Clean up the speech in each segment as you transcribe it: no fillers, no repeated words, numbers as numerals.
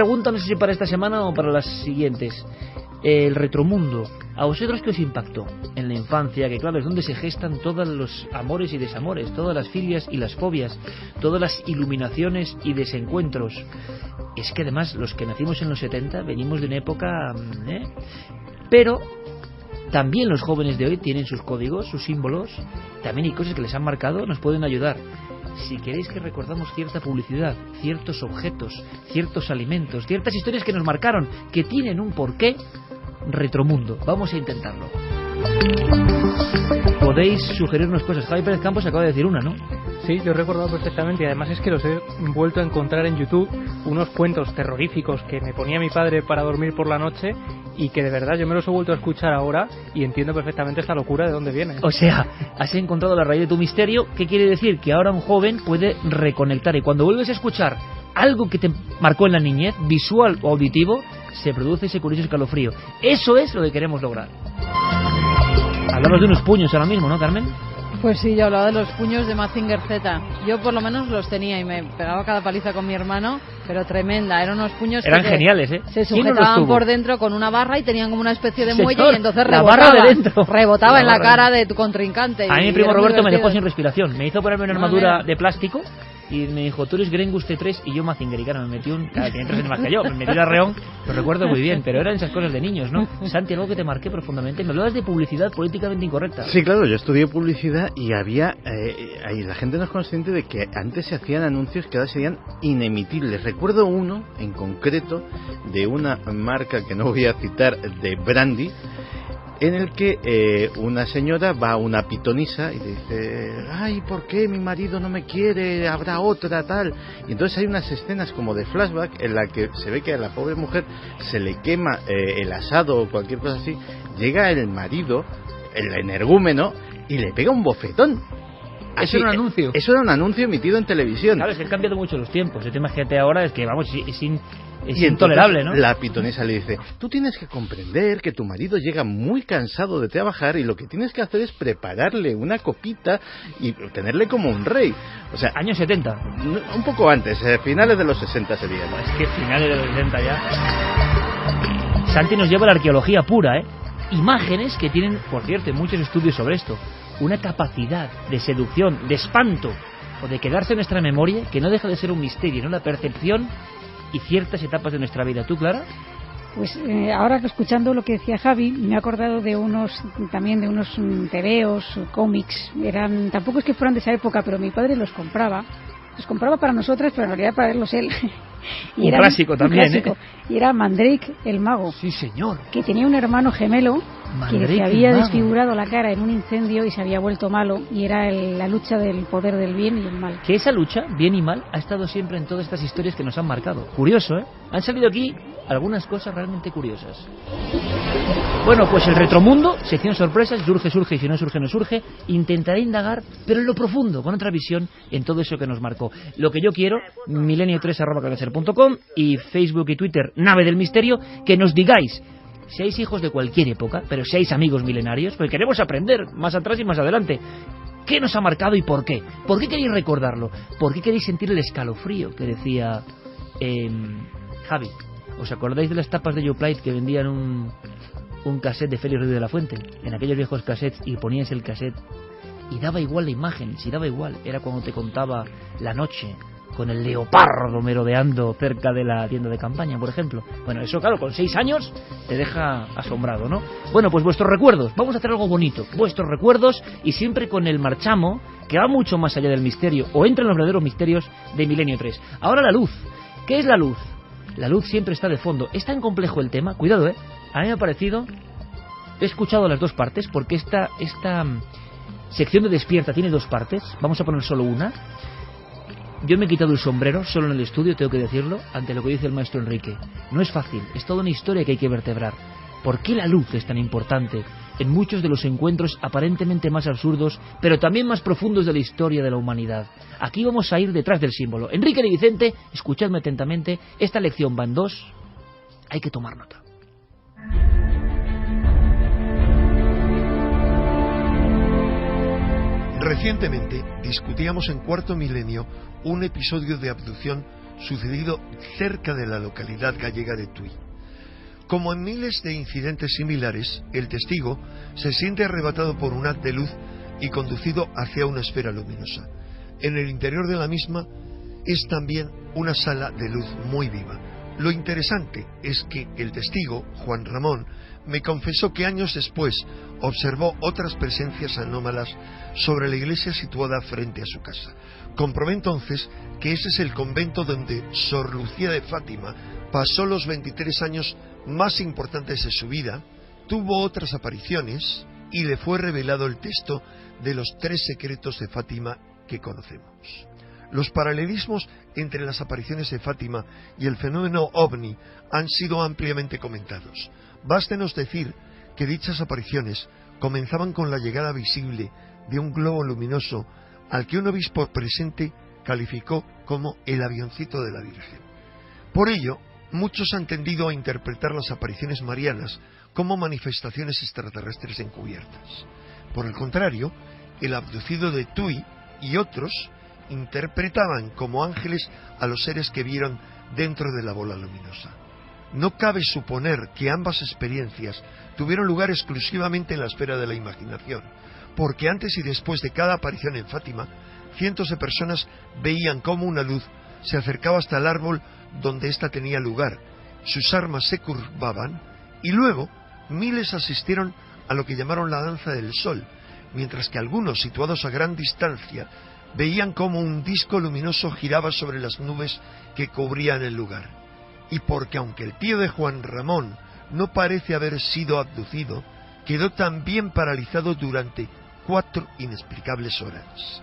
pregunta, no sé si para esta semana o para las siguientes. El retromundo, ¿a vosotros qué os impactó en la infancia? Que claro, es donde se gestan todos los amores y desamores, todas las filias y las fobias, todas las iluminaciones y desencuentros. Es que además los que nacimos en los 70 venimos de una época... Pero también los jóvenes de hoy tienen sus códigos, sus símbolos, también hay cosas que les han marcado, nos pueden ayudar. Si queréis que recordamos cierta publicidad, ciertos objetos, ciertos alimentos, ciertas historias que nos marcaron, que tienen un porqué, retromundo. Vamos a intentarlo. Podéis sugerirnos cosas. Javi Pérez Campos acaba de decir una, ¿no? Sí, yo he recordado perfectamente, y además es que los he vuelto a encontrar en YouTube, unos cuentos terroríficos que me ponía mi padre para dormir por la noche y que de verdad yo me los he vuelto a escuchar ahora y entiendo perfectamente esta locura de dónde viene. O sea, has encontrado la raíz de tu misterio. ¿Qué quiere decir? Que ahora un joven puede reconectar, y cuando vuelves a escuchar algo que te marcó en la niñez, visual o auditivo, se produce ese curioso escalofrío. Eso es lo que queremos lograr. Hablamos de unos puños ahora mismo, ¿no, Carmen? Pues sí, yo hablaba de los puños de Mazinger Z. Yo por lo menos los tenía y me pegaba cada paliza con mi hermano, pero tremenda. Eran unos puños eran que geniales, ¿eh? Se sujetaban por dentro con una barra y tenían como una especie de muelle, Señor, y entonces la barra de dentro. rebotaba en la cara de tu contrincante. A mí mi primo Roberto me dejó sin respiración. Me hizo ponerme una armadura de plástico y me dijo, tú eres Grengus C3 y yo Mazinger. Y claro, me metí tiene 3 años más que yo, me metí el arreón, lo recuerdo muy bien, pero eran esas cosas de niños, ¿no? Santi, algo que te marqué profundamente. Me hablabas de publicidad políticamente incorrecta. Sí, claro, yo estudié publicidad y había, ahí la gente no es consciente de que antes se hacían anuncios que ahora serían inemitibles. Recuerdo uno en concreto de una marca que no voy a citar, de brandy, en el que una señora va a una pitonisa y le dice, ay, ¿por qué mi marido no me quiere? Habrá otra, tal. Y entonces hay unas escenas como de flashback en la que se ve que a la pobre mujer se le quema el asado o cualquier cosa así. Llega el marido, el energúmeno, y le pega un bofetón. Eso era un anuncio. Eso era un anuncio emitido en televisión. Claro, es que han cambiado mucho los tiempos. El tema es que ahora es que, vamos, es intolerable, ¿no? La pitonisa le dice, tú tienes que comprender que tu marido llega muy cansado de trabajar y lo que tienes que hacer es prepararle una copita y tenerle como un rey. O sea, años 70. Un poco antes, finales de los 60 sería. Es que finales de los 60 ya. Santi nos lleva a la arqueología pura, ¿eh? Imágenes que tienen, por cierto, muchos estudios sobre esto, una capacidad de seducción, de espanto o de quedarse en nuestra memoria que no deja de ser un misterio, ¿no? La percepción y ciertas etapas de nuestra vida. ¿Tú, Clara? Pues ahora que escuchando lo que decía Javi, me he acordado de unos tebeos, cómics. Tampoco es que fueran de esa época, pero mi padre los compraba para nosotras, pero en realidad para verlos él. Y un clásico también, ¿eh? Y era Mandrake el mago. Sí, señor. Que tenía un hermano gemelo Mandrake, que se había desfigurado la cara en un incendio y se había vuelto malo, y era la lucha del poder del bien y el mal. Que esa lucha, bien y mal, ha estado siempre en todas estas historias que nos han marcado. Curioso, ¿eh? Han salido aquí algunas cosas realmente curiosas. Bueno, pues el retromundo, sección sorpresas, surge y si no surge, no surge. Intentaré indagar, pero en lo profundo, con otra visión, en todo eso que nos marcó. Lo que yo quiero, milenio3@cabecer.com y Facebook y Twitter, Nave del Misterio, que nos digáis, seáis hijos de cualquier época, pero seáis amigos milenarios, porque queremos aprender más atrás y más adelante. ¿Qué nos ha marcado y por qué? ¿Por qué queréis recordarlo? ¿Por qué queréis sentir el escalofrío que decía Javi? ¿Os acordáis de las tapas de Yoplait que vendían un cassette de Félix Ruiz de la Fuente? En aquellos viejos cassettes, y ponías el cassette y daba igual la imagen, si daba igual, era cuando te contaba la noche con el leopardo merodeando cerca de la tienda de campaña, por ejemplo. Bueno, eso claro, con 6 años te deja asombrado, ¿no? Bueno, pues vuestros recuerdos, vamos a hacer algo bonito, vuestros recuerdos, y siempre con el marchamo, que va mucho más allá del misterio, o entra en los verdaderos misterios de Milenio 3. Ahora la luz. ¿Qué es la luz? La luz siempre está de fondo. Es tan complejo el tema, cuidado, a mí me ha parecido, he escuchado las dos partes, porque esta sección de Despierta tiene 2 partes, vamos a poner solo una. Yo me he quitado el sombrero, solo en el estudio, tengo que decirlo, ante lo que dice el maestro Enrique. No es fácil, es toda una historia que hay que vertebrar. ¿Por qué la luz es tan importante en muchos de los encuentros aparentemente más absurdos, pero también más profundos de la historia de la humanidad? Aquí vamos a ir detrás del símbolo. Enrique y Vicente, escuchadme atentamente, esta lección va en 2, hay que tomar nota. Recientemente discutíamos en Cuarto Milenio un episodio de abducción sucedido cerca de la localidad gallega de Tui. Como en miles de incidentes similares, el testigo se siente arrebatado por un haz de luz y conducido hacia una esfera luminosa. En el interior de la misma es también una sala de luz muy viva. Lo interesante es que el testigo, Juan Ramón, me confesó que años después observó otras presencias anómalas sobre la iglesia situada frente a su casa. Comprobé entonces que ese es el convento donde Sor Lucía de Fátima pasó los 23 años más importantes de su vida, tuvo otras apariciones y le fue revelado el texto de los 3 secretos de Fátima que conocemos. Los paralelismos entre las apariciones de Fátima y el fenómeno ovni han sido ampliamente comentados. Bástenos decir que dichas apariciones comenzaban con la llegada visible de un globo luminoso al que un obispo presente calificó como el avioncito de la Virgen. Por ello, muchos han tendido a interpretar las apariciones marianas como manifestaciones extraterrestres encubiertas. Por el contrario, el abducido de Tui y otros interpretaban como ángeles a los seres que vieron dentro de la bola luminosa. No cabe suponer que ambas experiencias tuvieron lugar exclusivamente en la esfera de la imaginación, porque antes y después de cada aparición en Fátima, cientos de personas veían cómo una luz se acercaba hasta el árbol donde ésta tenía lugar, sus armas se curvaban y luego miles asistieron a lo que llamaron la danza del sol, mientras que algunos, situados a gran distancia, veían cómo un disco luminoso giraba sobre las nubes que cubrían el lugar. Y porque aunque el tío de Juan Ramón no parece haber sido abducido, quedó también paralizado durante 4 inexplicables horas.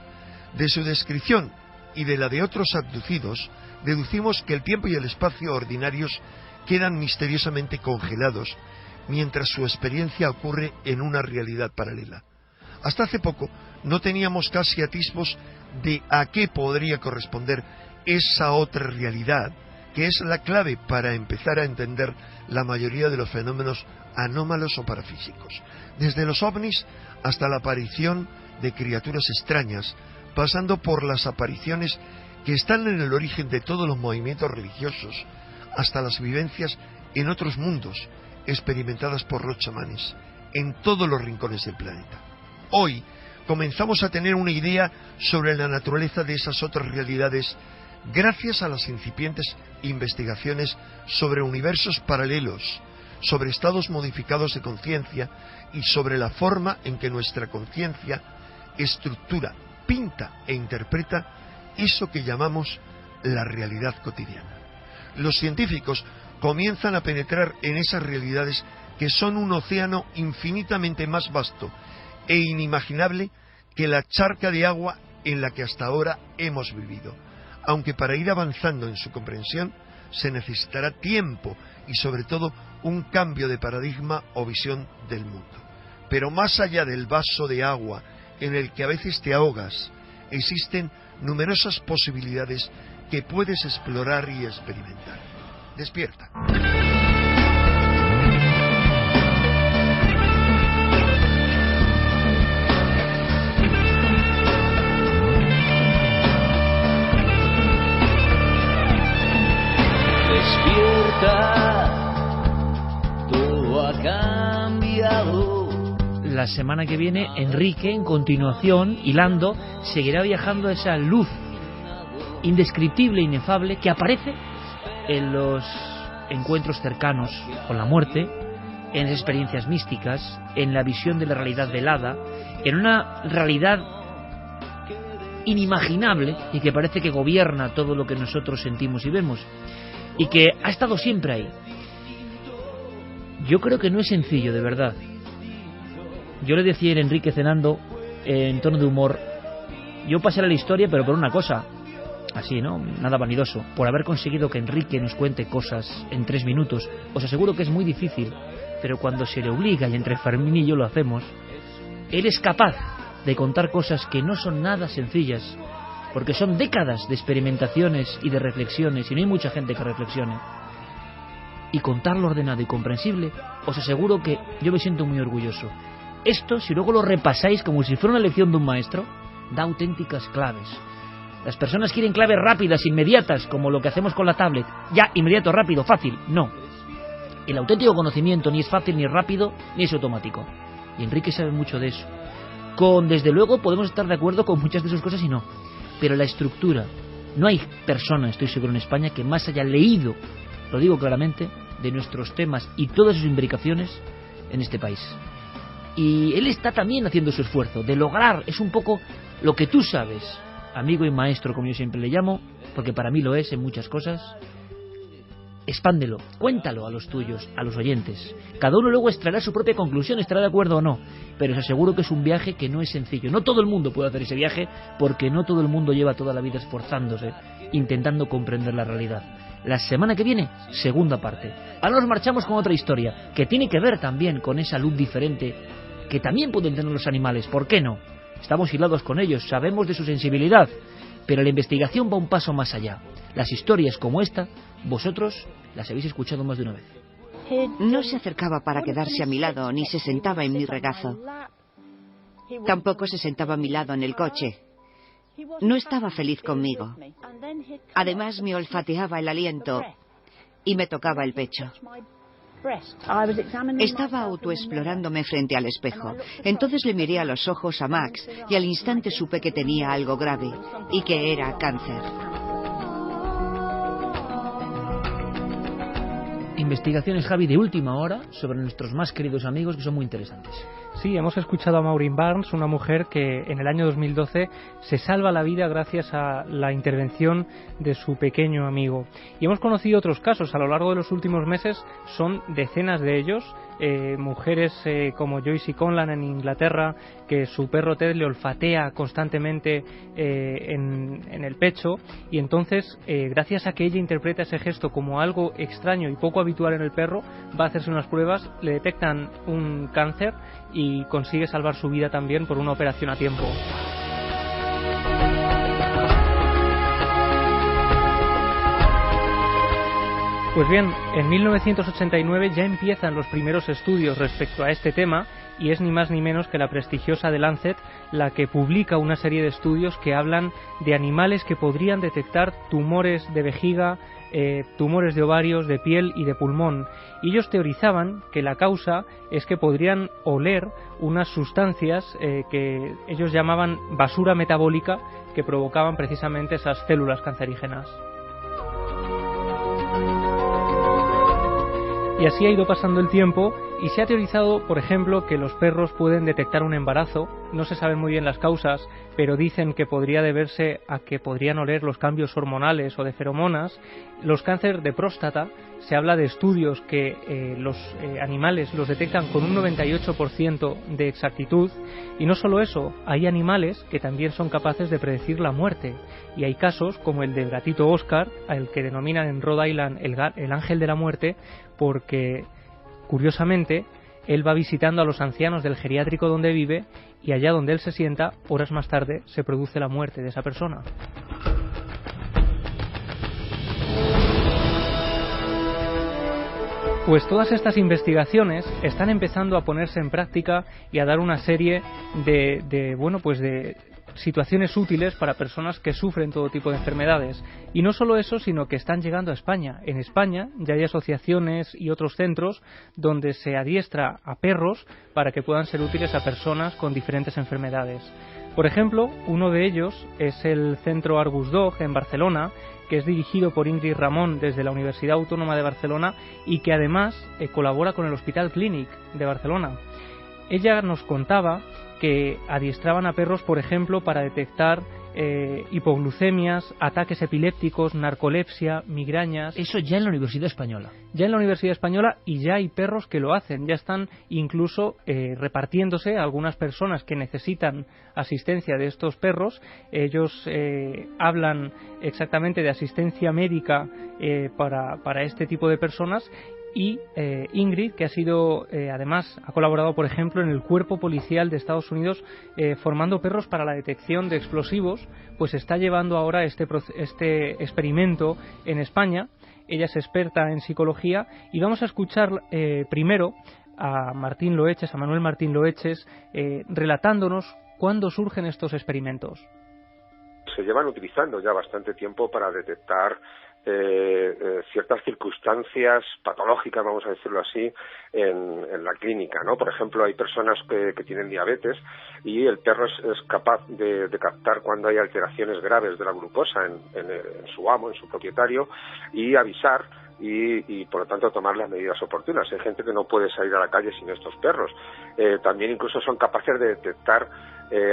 De su descripción y de la de otros abducidos, deducimos que el tiempo y el espacio ordinarios quedan misteriosamente congelados, mientras su experiencia ocurre en una realidad paralela. Hasta hace poco no teníamos casi atisbos de a qué podría corresponder esa otra realidad, que es la clave para empezar a entender la mayoría de los fenómenos anómalos o parafísicos, desde los ovnis hasta la aparición de criaturas extrañas, pasando por las apariciones que están en el origen de todos los movimientos religiosos, hasta las vivencias en otros mundos, experimentadas por los chamanes, en todos los rincones del planeta. Hoy comenzamos a tener una idea sobre la naturaleza de esas otras realidades gracias a las incipientes investigaciones sobre universos paralelos, sobre estados modificados de conciencia y sobre la forma en que nuestra conciencia estructura, pinta e interpreta eso que llamamos la realidad cotidiana. Los científicos comienzan a penetrar en esas realidades que son un océano infinitamente más vasto e inimaginable que la charca de agua en la que hasta ahora hemos vivido, aunque para ir avanzando en su comprensión se necesitará tiempo y sobre todo un cambio de paradigma o visión del mundo. Pero más allá del vaso de agua en el que a veces te ahogas, existen numerosas posibilidades que puedes explorar y experimentar. Despierta. Todo ha cambiado. La semana que viene, Enrique, en continuación, hilando, seguirá viajando a esa luz indescriptible, inefable, que aparece en los encuentros cercanos con la muerte, en las experiencias místicas, en la visión de la realidad velada, en una realidad inimaginable y que parece que gobierna todo lo que nosotros sentimos y vemos, y que ha estado siempre ahí. Yo creo que no es sencillo, de verdad. Yo le decía a Enrique cenando, en tono de humor, yo pasé a la historia, pero por una cosa, así, ¿no? Nada vanidoso, por haber conseguido que Enrique nos cuente cosas en 3 minutos. Os aseguro que es muy difícil, pero cuando se le obliga, y entre Fermín y yo lo hacemos, él es capaz de contar cosas que no son nada sencillas, porque son décadas de experimentaciones y de reflexiones, y no hay mucha gente que reflexione. Y contarlo ordenado y comprensible, os aseguro que yo me siento muy orgulloso. Esto, si luego lo repasáis como si fuera una lección de un maestro, da auténticas claves. Las personas quieren claves rápidas, inmediatas, como lo que hacemos con la tablet. Ya, inmediato, rápido, fácil. No. El auténtico conocimiento ni es fácil, ni es rápido, ni es automático. Y Enrique sabe mucho de eso. Desde luego, podemos estar de acuerdo con muchas de sus cosas y no. Pero la estructura. No hay persona, estoy seguro, en España que más haya leído, lo digo claramente, de nuestros temas y todas sus imbricaciones en este país. Y él está también haciendo su esfuerzo de lograr, es un poco lo que tú sabes, amigo y maestro, como yo siempre le llamo, porque para mí lo es en muchas cosas. Expándelo, cuéntalo a los tuyos, a los oyentes. Cada uno luego extraerá su propia conclusión, estará de acuerdo o no, pero os aseguro que es un viaje que no es sencillo. No todo el mundo puede hacer ese viaje, porque no todo el mundo lleva toda la vida esforzándose, intentando comprender la realidad. La semana que viene, segunda parte. Ahora nos marchamos con otra historia, que tiene que ver también con esa luz diferente que también pueden tener los animales. ¿Por qué no? Estamos hilados con ellos, sabemos de su sensibilidad, pero la investigación va un paso más allá. Las historias como esta, vosotros las habéis escuchado más de una vez. No se acercaba para quedarse a mi lado, ni se sentaba en mi regazo. Tampoco se sentaba a mi lado en el coche. No estaba feliz conmigo. Además, me olfateaba el aliento y me tocaba el pecho. Estaba autoexplorándome frente al espejo. Entonces le miré a los ojos a Max y al instante supe que tenía algo grave y que era cáncer. Investigaciones, Javi, de última hora sobre nuestros más queridos amigos, que son muy interesantes. Sí, hemos escuchado a Maureen Barnes, una mujer que en el año 2012 se salva la vida gracias a la intervención de su pequeño amigo. Y hemos conocido otros casos a lo largo de los últimos meses, son decenas de ellos, mujeres como Joyce Conlan en Inglaterra, que su perro Ted le olfatea constantemente en el pecho, y entonces gracias a que ella interpreta ese gesto como algo extraño y poco habitual en el perro, va a hacerse unas pruebas, le detectan un cáncer y consigue salvar su vida también por una operación a tiempo. Pues bien, en 1989 ya empiezan los primeros estudios respecto a este tema, y es ni más ni menos que la prestigiosa The Lancet la que publica una serie de estudios que hablan de animales que podrían detectar tumores de vejiga, tumores de ovarios, de piel y de pulmón. Y ellos teorizaban que la causa es que podrían oler unas sustancias que ellos llamaban basura metabólica, que provocaban precisamente esas células cancerígenas. Y así ha ido pasando el tiempo y se ha teorizado, por ejemplo, que los perros pueden detectar un embarazo. No se saben muy bien las causas, pero dicen que podría deberse a que podrían oler los cambios hormonales o de feromonas. Los cánceres de próstata, se habla de estudios que los animales los detectan con un 98% de exactitud. Y no solo eso, hay animales que también son capaces de predecir la muerte. Y hay casos como el del gatito Oscar, al que denominan en Rhode Island el ángel de la muerte, porque curiosamente él va visitando a los ancianos del geriátrico donde vive, y allá donde él se sienta, horas más tarde se produce la muerte de esa persona. Pues todas estas investigaciones están empezando a ponerse en práctica y a dar una serie de situaciones útiles para personas que sufren todo tipo de enfermedades. Y no solo eso, sino que están llegando a España. En España ya hay asociaciones y otros centros donde se adiestra a perros para que puedan ser útiles a personas con diferentes enfermedades. Por ejemplo, uno de ellos es el Centro Argus Dog en Barcelona, que es dirigido por Ingrid Ramón desde la Universidad Autónoma de Barcelona y que además colabora con el Hospital Clínic de Barcelona. Ella nos contaba que adiestraban a perros, por ejemplo, para detectar hipoglucemias, ataques epilépticos, narcolepsia, migrañas. Eso ya en la Universidad Española. Ya en la Universidad Española, y ya hay perros que lo hacen. Ya están incluso repartiéndose a algunas personas que necesitan asistencia de estos perros. Ellos hablan exactamente de asistencia médica para este tipo de personas. Y Ingrid, que ha sido, además, ha colaborado, por ejemplo, en el Cuerpo Policial de Estados Unidos formando perros para la detección de explosivos, pues está llevando ahora este experimento en España. Ella es experta en psicología y vamos a escuchar primero a Manuel Martín Loeches, relatándonos cuándo surgen estos experimentos. Se llevan utilizando ya bastante tiempo para detectar ciertas circunstancias patológicas, vamos a decirlo así, en la clínica, ¿no? Por ejemplo, hay personas que tienen diabetes y el perro es capaz de captar cuando hay alteraciones graves de la glucosa en su amo, en su propietario, y avisar y por lo tanto tomar las medidas oportunas. Hay gente que no puede salir a la calle sin estos perros. También incluso son capaces de detectar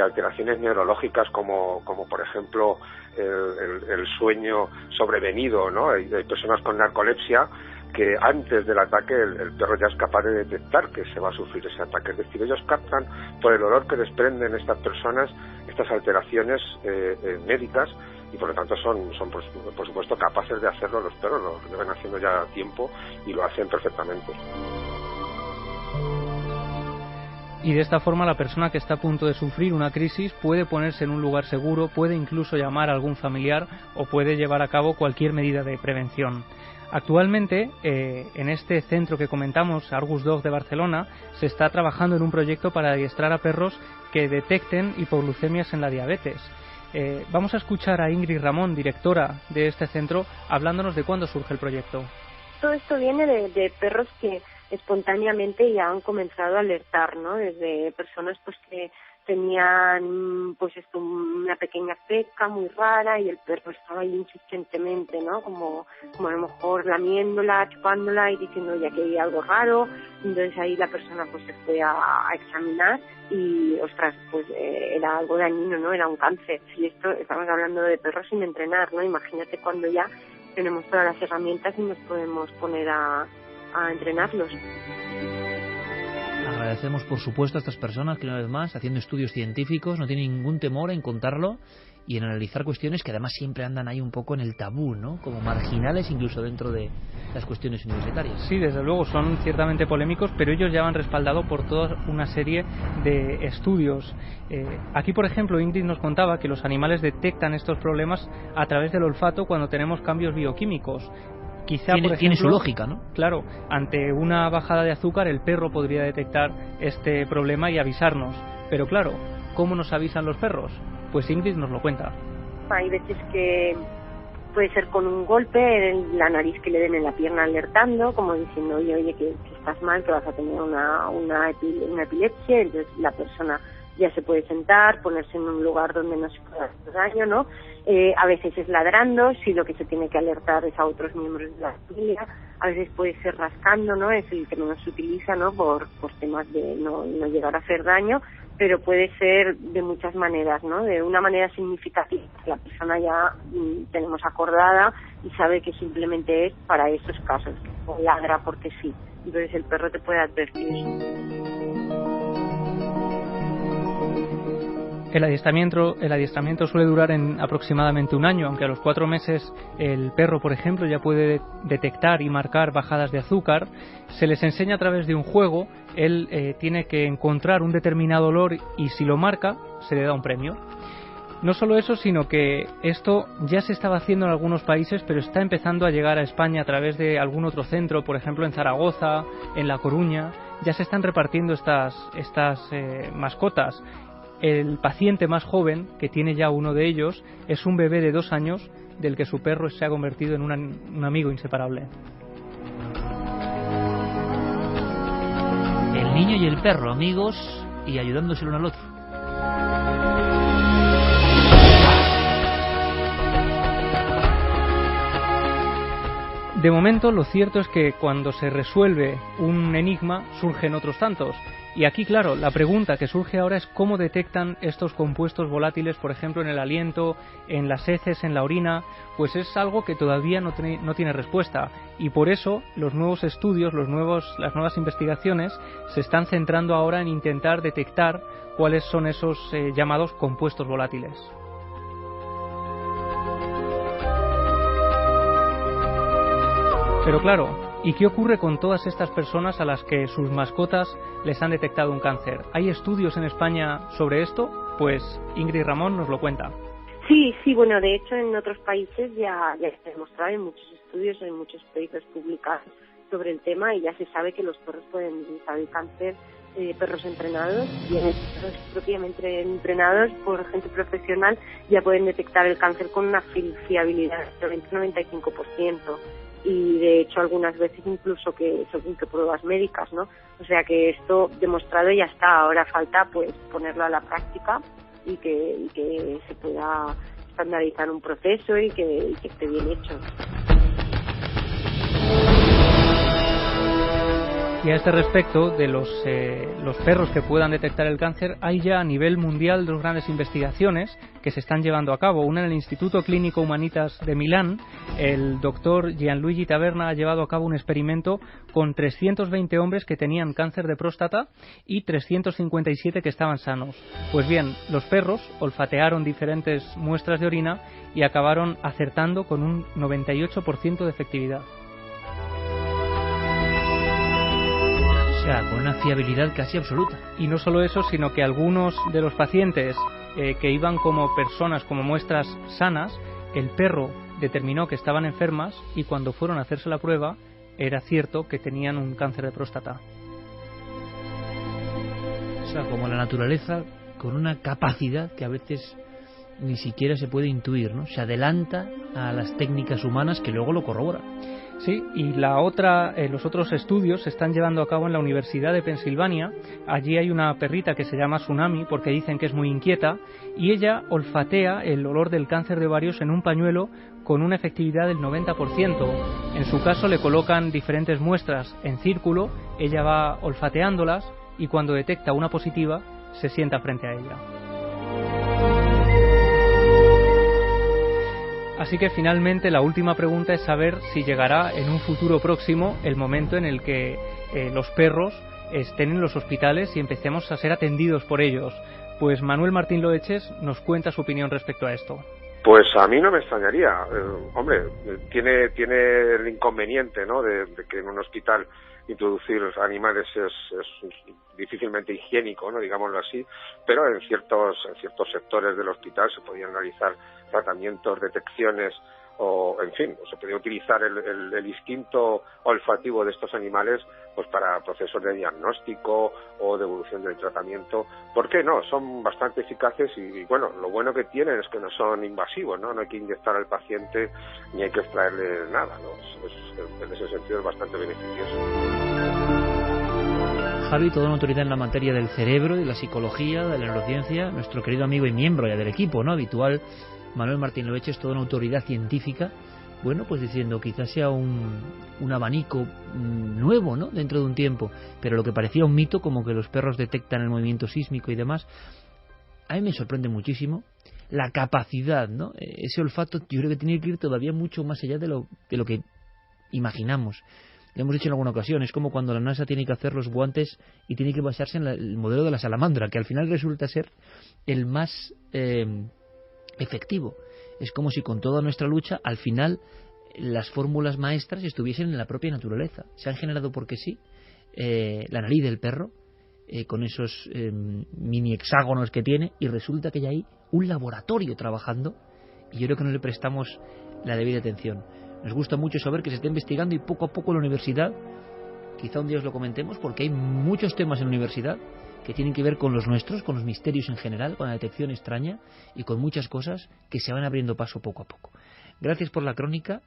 alteraciones neurológicas como por ejemplo el sueño sobrevenido, ¿no? Hay personas con narcolepsia que antes del ataque el perro ya es capaz de detectar que se va a sufrir ese ataque. Es decir, ellos captan por el olor que desprenden estas personas estas alteraciones médicas, y por lo tanto son por supuesto capaces de hacerlo. Los perros lo llevan haciendo ya a tiempo y lo hacen perfectamente. Y de esta forma la persona que está a punto de sufrir una crisis puede ponerse en un lugar seguro, puede incluso llamar a algún familiar o puede llevar a cabo cualquier medida de prevención. Actualmente, en este centro que comentamos, Argus Dog de Barcelona, se está trabajando en un proyecto para adiestrar a perros que detecten hipoglucemias en la diabetes. Vamos a escuchar a Ingrid Ramón, directora de este centro, hablándonos de cuándo surge el proyecto. Todo esto viene de perros que espontáneamente ya han comenzado a alertar, ¿no? Desde personas pues que tenían pues una pequeña peca muy rara y el perro estaba ahí insistentemente, ¿no? Como a lo mejor lamiéndola, chupándola y diciendo ya que hay algo raro. Entonces ahí la persona pues se fue a examinar y ostras, pues era algo dañino, ¿no? Era un cáncer. Y esto estamos hablando de perros sin entrenar, ¿no? Imagínate cuando ya tenemos todas las herramientas y nos podemos poner a entrenarlos. Agradecemos por supuesto a estas personas que una vez más, haciendo estudios científicos, no tienen ningún temor en contarlo y en analizar cuestiones que además siempre andan ahí un poco en el tabú, ¿no? Como marginales incluso dentro de las cuestiones universitarias. Sí, desde luego son ciertamente polémicos, pero ellos ya van respaldado por toda una serie de estudios. Aquí, por ejemplo, Ingrid nos contaba que los animales detectan estos problemas a través del olfato cuando tenemos cambios bioquímicos. Quizá, tiene su lógica, ¿no? Claro, ante una bajada de azúcar el perro podría detectar este problema y avisarnos. Pero claro, ¿cómo nos avisan los perros? Pues Ingrid nos lo cuenta. Hay veces que puede ser con un golpe en la nariz que le den en la pierna alertando, como diciendo, oye, que estás mal, que vas a tener una epilepsia. Entonces la persona ya se puede sentar, ponerse en un lugar donde no se pueda hacer daño, ¿no? A veces es ladrando, si lo que se tiene que alertar es a otros miembros de la familia. A veces puede ser rascando, ¿no? Es el que menos se utiliza, ¿no? Por temas de no llegar a hacer daño, pero puede ser de muchas maneras, ¿no? De una manera significativa, la persona ya tenemos acordada y sabe que simplemente es para esos casos, o ladra porque sí. Entonces el perro te puede advertir. El adiestramiento suele durar en aproximadamente un año, aunque a los 4 meses el perro, por ejemplo, ya puede detectar y marcar bajadas de azúcar. Se les enseña a través de un juego, él tiene que encontrar un determinado olor y si lo marca, se le da un premio. No solo eso, sino que esto ya se estaba haciendo en algunos países, pero está empezando a llegar a España a través de algún otro centro, por ejemplo en Zaragoza, en La Coruña. Ya se están repartiendo estas mascotas. El paciente más joven, que tiene ya uno de ellos, es un bebé de 2 años del que su perro se ha convertido en un amigo inseparable. El niño y el perro, amigos y ayudándose el uno al otro. De momento, lo cierto es que cuando se resuelve un enigma, surgen otros tantos. Y aquí, claro, la pregunta que surge ahora es cómo detectan estos compuestos volátiles, por ejemplo, en el aliento, en las heces, en la orina. Pues es algo que todavía no tiene respuesta. Y por eso los nuevos estudios, las nuevas investigaciones se están centrando ahora en intentar detectar cuáles son esos llamados compuestos volátiles. Pero claro, ¿y qué ocurre con todas estas personas a las que sus mascotas les han detectado un cáncer? ¿Hay estudios en España sobre esto? Pues Ingrid Ramón nos lo cuenta. Sí, bueno, de hecho en otros países ya está demostrado, en muchos estudios, en muchos papers publicados sobre el tema y ya se sabe que los perros pueden detectar el cáncer perros entrenados, y en perros propiamente entrenados por gente profesional ya pueden detectar el cáncer con una fiabilidad del 90-95%, y de hecho algunas veces incluso que según que pruebas médicas, ¿no? O sea que esto demostrado ya está, ahora falta pues ponerlo a la práctica y que se pueda estandarizar un proceso y que esté bien hecho. Y a este respecto, de los perros que puedan detectar el cáncer, hay ya a nivel mundial dos grandes investigaciones que se están llevando a cabo. Una en el Instituto Clínico Humanitas de Milán. El doctor Gianluigi Taverna ha llevado a cabo un experimento con 320 hombres que tenían cáncer de próstata y 357 que estaban sanos. Pues bien, los perros olfatearon diferentes muestras de orina y acabaron acertando con un 98% de efectividad. O sea, con una fiabilidad casi absoluta. Y no solo eso, sino que algunos de los pacientes que iban como personas, como muestras sanas, el perro determinó que estaban enfermas y cuando fueron a hacerse la prueba era cierto que tenían un cáncer de próstata. O sea, como la naturaleza, con una capacidad que a veces ni siquiera se puede intuir, ¿no? Se adelanta a las técnicas humanas que luego lo corroboran. Sí, y los otros estudios se están llevando a cabo en la Universidad de Pensilvania. Allí hay una perrita que se llama Tsunami porque dicen que es muy inquieta y ella olfatea el olor del cáncer de ovarios en un pañuelo con una efectividad del 90%. En su caso le colocan diferentes muestras en círculo, ella va olfateándolas y cuando detecta una positiva se sienta frente a ella. Así que finalmente la última pregunta es saber si llegará en un futuro próximo el momento en el que los perros estén en los hospitales y empecemos a ser atendidos por ellos. Pues Manuel Martín Loeches nos cuenta su opinión respecto a esto. Pues a mí no me extrañaría. Hombre, tiene el inconveniente, ¿no?, de que en un hospital introducir animales es difícilmente higiénico, ¿no?, digámoslo así, pero en ciertos sectores del hospital se podían realizar tratamientos, detecciones o, en fin, se podía utilizar el instinto olfativo de estos animales pues para procesos de diagnóstico o de evolución del tratamiento. ¿Por qué no? Son bastante eficaces y bueno, lo bueno que tienen es que no son invasivos, ¿no? No hay que inyectar al paciente ni hay que extraerle nada, ¿no? En ese sentido es bastante beneficioso. Javi, toda una autoridad en la materia del cerebro, de la psicología, de la neurociencia, nuestro querido amigo y miembro ya del equipo, ¿no?, habitual, Manuel Martín Loeches, toda una autoridad científica, bueno, pues diciendo quizás sea un abanico nuevo, ¿no?, dentro de un tiempo, pero lo que parecía un mito, como que los perros detectan el movimiento sísmico y demás, a mí me sorprende muchísimo la capacidad, ¿no?, ese olfato yo creo que tiene que ir todavía mucho más allá de lo que imaginamos. Lo hemos dicho en alguna ocasión, es como cuando la NASA tiene que hacer los guantes y tiene que basarse en el modelo de la salamandra, que al final resulta ser el más efectivo. Es como si con toda nuestra lucha, al final, las fórmulas maestras estuviesen en la propia naturaleza. Se han generado porque sí, la nariz del perro, con esos mini hexágonos que tiene, y resulta que hay ahí un laboratorio trabajando, y yo creo que no le prestamos la debida atención. Nos gusta mucho saber que se está investigando y poco a poco en la universidad, quizá un día os lo comentemos, porque hay muchos temas en la universidad que tienen que ver con los nuestros, con los misterios en general, con la detección extraña y con muchas cosas que se van abriendo paso poco a poco. Gracias por la crónica,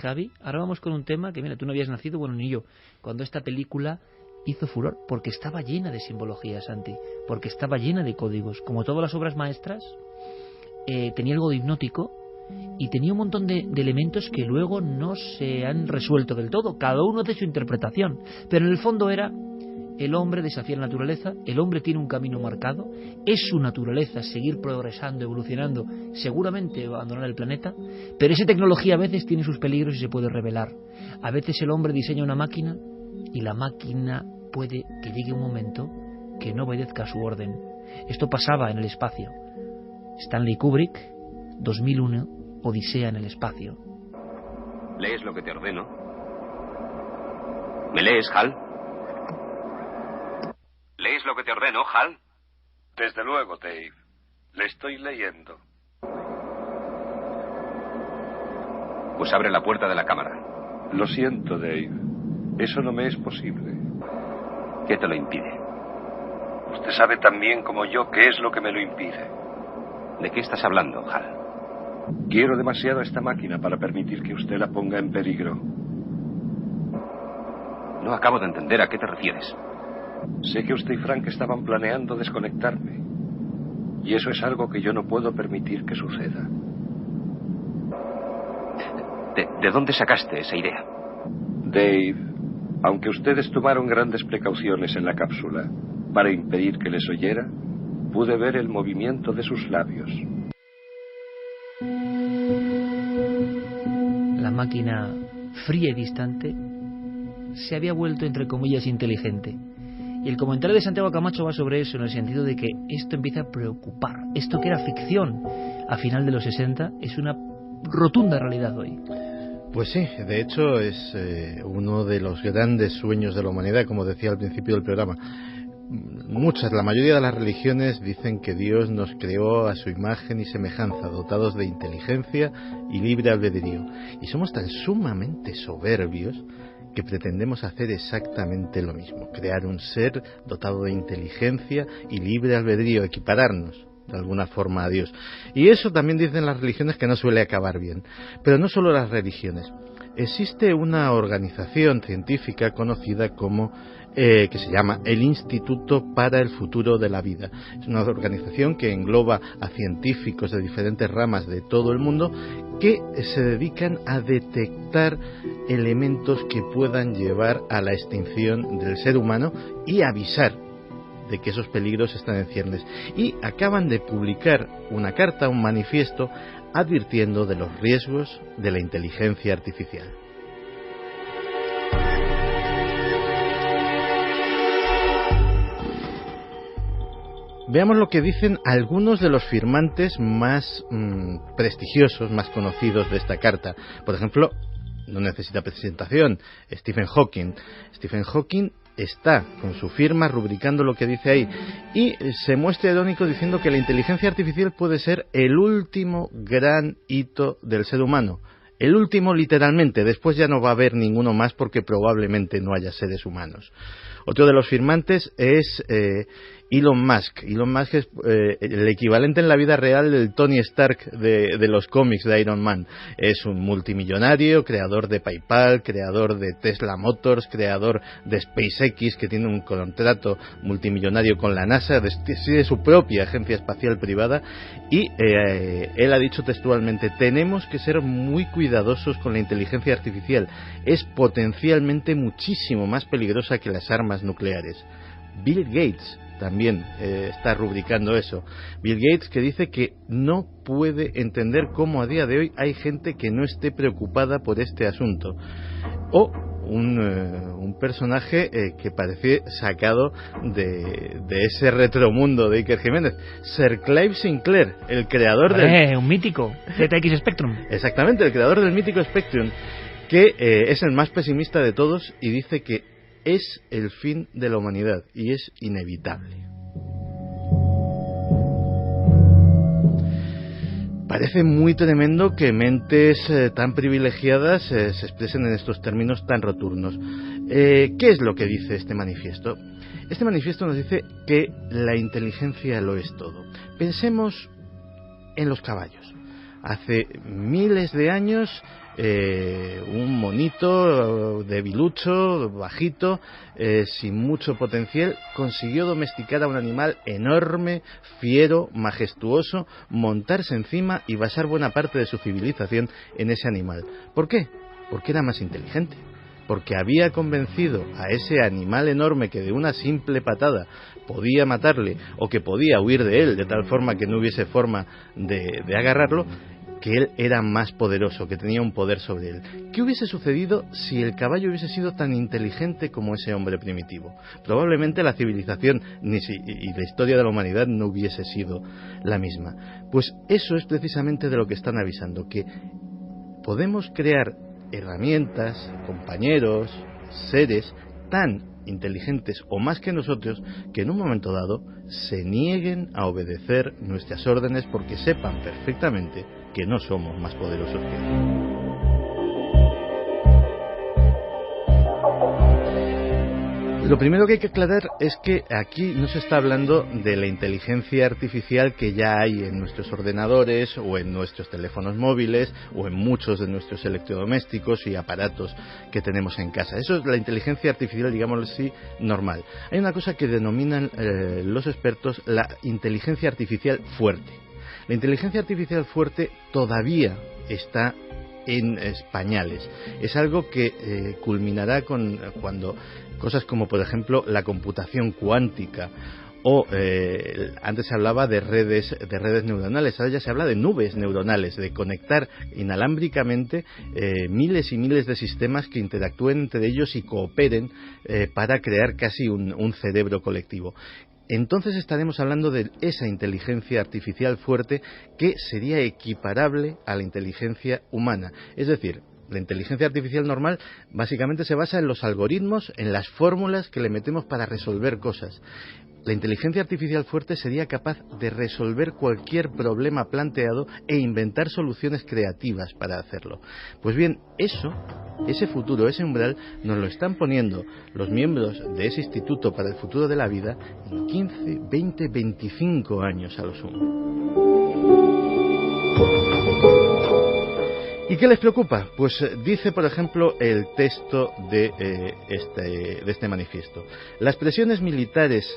Javi. Ahora vamos con un tema que, mira, tú no habías nacido, bueno, ni yo, cuando esta película hizo furor, porque estaba llena de simbología, Santi, porque estaba llena de códigos. Como todas las obras maestras, tenía algo de hipnótico y tenía un montón de elementos que luego no se han resuelto del todo, cada uno hace su interpretación, pero en el fondo era: el hombre desafía la naturaleza, el hombre tiene un camino marcado, es su naturaleza seguir progresando, evolucionando, seguramente abandonar el planeta, pero esa tecnología a veces tiene sus peligros y se puede revelar. A veces el hombre diseña una máquina y la máquina puede que llegue un momento que no obedezca a su orden. Esto pasaba en el espacio. Stanley Kubrick, 2001, Odisea en el espacio. ¿Lees lo que te ordeno? ¿Me lees, Hal? ¿Lees lo que te ordeno, Hal? Desde luego, Dave. Le estoy leyendo. Pues abre la puerta de la cámara. Lo siento, Dave. Eso no me es posible. ¿Qué te lo impide? Usted sabe tan bien como yo qué es lo que me lo impide. ¿De qué estás hablando, Hal? Quiero demasiado esta máquina para permitir que usted la ponga en peligro. No acabo de entender a qué te refieres. Sé que usted y Frank estaban planeando desconectarme. Y eso es algo que yo no puedo permitir que suceda. ¿De dónde sacaste esa idea? Dave, aunque ustedes tomaron grandes precauciones en la cápsula para impedir que les oyera, pude ver el movimiento de sus labios. La máquina, fría y distante, se había vuelto, entre comillas, inteligente. Y el comentario de Santiago Camacho va sobre eso, en el sentido de que esto empieza a preocupar. Esto que era ficción a final de los 60 es una rotunda realidad hoy. Pues sí, de hecho es uno de los grandes sueños de la humanidad, como decía al principio del programa. La mayoría de las religiones dicen que Dios nos creó a su imagen y semejanza, dotados de inteligencia y libre albedrío. Y somos tan sumamente soberbios que pretendemos hacer exactamente lo mismo, crear un ser dotado de inteligencia y libre albedrío, equipararnos de alguna forma a Dios. Y eso también dicen las religiones, que no suele acabar bien. Pero no solo las religiones. Existe una organización científica conocida como que se llama el Instituto para el Futuro de la Vida. Es una organización que engloba a científicos de diferentes ramas de todo el mundo que se dedican a detectar elementos que puedan llevar a la extinción del ser humano y avisar de que esos peligros están en ciernes. Y acaban de publicar una carta, un manifiesto, advirtiendo de los riesgos de la inteligencia artificial. Veamos lo que dicen algunos de los firmantes más prestigiosos, más conocidos de esta carta. Por ejemplo, no necesita presentación, Stephen Hawking. Stephen Hawking está con su firma rubricando lo que dice ahí y se muestra irónico diciendo que la inteligencia artificial puede ser el último gran hito del ser humano. El último literalmente, después ya no va a haber ninguno más porque probablemente no haya seres humanos. Otro de los firmantes es Elon Musk. Elon Musk es el equivalente en la vida real del Tony Stark de los cómics de Iron Man. Es un multimillonario, creador de PayPal, creador de Tesla Motors, creador de SpaceX, que tiene un contrato multimillonario con la NASA, de su propia agencia espacial privada, y él ha dicho textualmente: tenemos que ser muy cuidadosos con la inteligencia artificial. Es potencialmente muchísimo más peligrosa que las armas nucleares. Bill Gates también está rubricando eso. Bill Gates, que dice que no puede entender cómo a día de hoy hay gente que no esté preocupada por este asunto. O un personaje que parece sacado de ese retromundo de Iker Jiménez, Sir Clive Sinclair, el creador un mítico, ZX Spectrum. Exactamente, el creador del mítico Spectrum, que es el más pesimista de todos y dice que es el fin de la humanidad y es inevitable. Parece muy tremendo que mentes tan privilegiadas se expresen en estos términos tan rotundos. ¿Qué es lo que dice este manifiesto? Este manifiesto nos dice que la inteligencia lo es todo. Pensemos en los caballos. Hace miles de años, un monito debilucho, bajito, sin mucho potencial, consiguió domesticar a un animal enorme, fiero, majestuoso, montarse encima y basar buena parte de su civilización en ese animal. ¿Por qué? Porque era más inteligente. Porque había convencido a ese animal enorme que de una simple patada podía matarle o que podía huir de él de tal forma que no hubiese forma de agarrarlo, que él era más poderoso, que tenía un poder sobre él. ¿Qué hubiese sucedido si el caballo hubiese sido tan inteligente como ese hombre primitivo? Probablemente la civilización y la historia de la humanidad no hubiese sido la misma. Pues eso es precisamente de lo que están avisando, que podemos crear herramientas, compañeros, seres tan inteligentes o más que nosotros, que en un momento dado se nieguen a obedecer nuestras órdenes porque sepan perfectamente que no somos más poderosos que ellos. Lo primero que hay que aclarar es que aquí no se está hablando de la inteligencia artificial que ya hay en nuestros ordenadores o en nuestros teléfonos móviles o en muchos de nuestros electrodomésticos y aparatos que tenemos en casa. Eso es la inteligencia artificial, digámoslo así, normal. Hay una cosa que denominan los expertos la inteligencia artificial fuerte. La inteligencia artificial fuerte todavía está en pañales. Es algo que culminará cuando cosas como, por ejemplo, la computación cuántica o antes se hablaba de redes neuronales, ahora ya se habla de nubes neuronales, de conectar inalámbricamente miles y miles de sistemas que interactúen entre ellos y cooperen para crear casi un cerebro colectivo. Entonces estaremos hablando de esa inteligencia artificial fuerte que sería equiparable a la inteligencia humana. Es decir, la inteligencia artificial normal básicamente se basa en los algoritmos, en las fórmulas que le metemos para resolver cosas. La inteligencia artificial fuerte sería capaz de resolver cualquier problema planteado e inventar soluciones creativas para hacerlo. Pues bien, ese futuro, ese umbral, nos lo están poniendo los miembros de ese Instituto para el Futuro de la Vida en 15, 20, 25 años a lo sumo. ¿Y qué les preocupa? Pues dice, por ejemplo, el texto de este manifiesto. Las presiones militares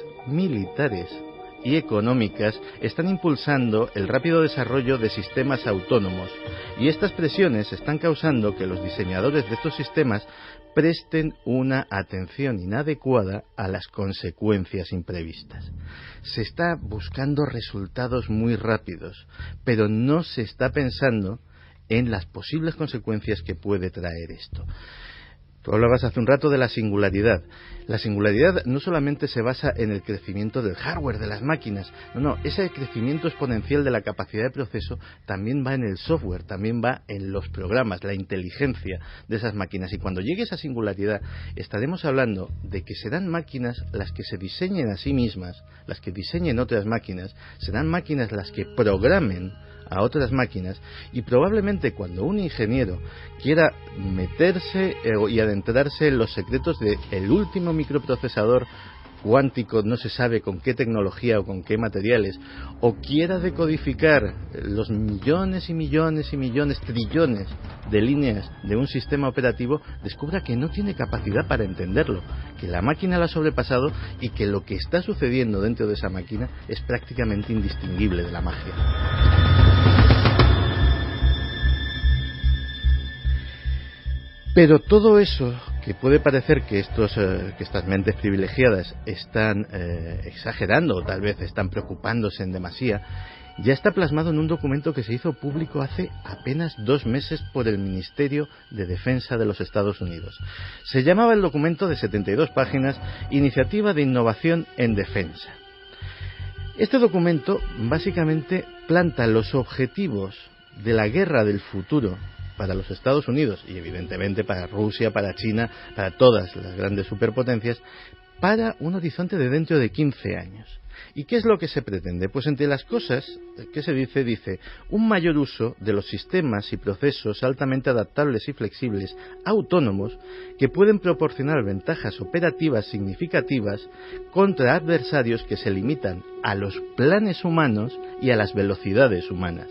y económicas están impulsando el rápido desarrollo de sistemas autónomos y estas presiones están causando que los diseñadores de estos sistemas presten una atención inadecuada a las consecuencias imprevistas. Se está buscando resultados muy rápidos, pero no se está pensando en las posibles consecuencias que puede traer esto. Tú hablabas hace un rato de la singularidad. La singularidad no solamente se basa en el crecimiento del hardware, de las máquinas. No, ese crecimiento exponencial de la capacidad de proceso también va en el software, también va en los programas, la inteligencia de esas máquinas. Y cuando llegue esa singularidad, estaremos hablando de que serán máquinas las que se diseñen a sí mismas, las que diseñen otras máquinas, serán máquinas las que programen a otras máquinas, y probablemente cuando un ingeniero quiera meterse y adentrarse en los secretos del último microprocesador cuántico, no se sabe con qué tecnología o con qué materiales, o quiera decodificar los millones y millones y millones, trillones de líneas de un sistema operativo, descubra que no tiene capacidad para entenderlo, que la máquina la ha sobrepasado y que lo que está sucediendo dentro de esa máquina es prácticamente indistinguible de la magia. Pero todo eso, que puede parecer que estas mentes privilegiadas están exagerando o tal vez están preocupándose en demasía, ya está plasmado en un documento que se hizo público hace apenas 2 meses por el Ministerio de Defensa de los Estados Unidos. Se llamaba el documento de 72 páginas, Iniciativa de Innovación en Defensa. Este documento básicamente planta los objetivos de la guerra del futuro para los Estados Unidos y evidentemente para Rusia, para China, para todas las grandes superpotencias, para un horizonte de dentro de 15 años. ¿Y qué es lo que se pretende? Pues entre las cosas que se dice un mayor uso de los sistemas y procesos altamente adaptables y flexibles, autónomos, que pueden proporcionar ventajas operativas significativas contra adversarios que se limitan a los planes humanos y a las velocidades humanas.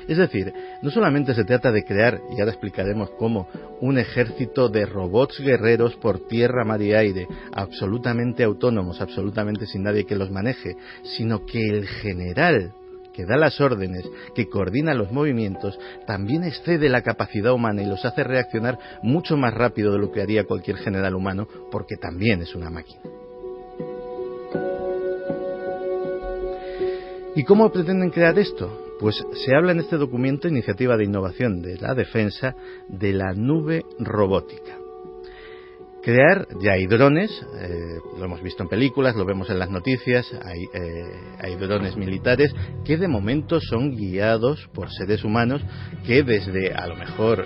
Es decir, no solamente se trata de crear, y ahora explicaremos cómo, un ejército de robots guerreros por tierra, mar y aire, absolutamente autónomos, absolutamente sin nadie que los maneje, sino que el general que da las órdenes, que coordina los movimientos, también excede la capacidad humana y los hace reaccionar mucho más rápido de lo que haría cualquier general humano, porque también es una máquina. ¿Y cómo pretenden crear esto? Pues se habla en este documento, Iniciativa de Innovación de la Defensa, de la nube robótica. Crear, ya hay drones, lo hemos visto en películas, lo vemos en las noticias, hay drones militares que de momento son guiados por seres humanos que desde a lo mejor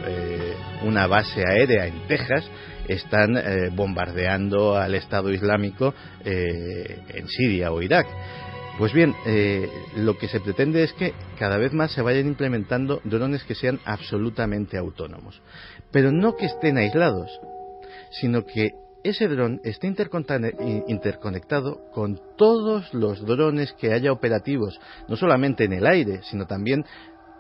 una base aérea en Texas están bombardeando al Estado Islámico en Siria o Irak. Pues bien, lo que se pretende es que cada vez más se vayan implementando drones que sean absolutamente autónomos. Pero no que estén aislados, sino que ese dron está interconectado con todos los drones que haya operativos, no solamente en el aire, sino también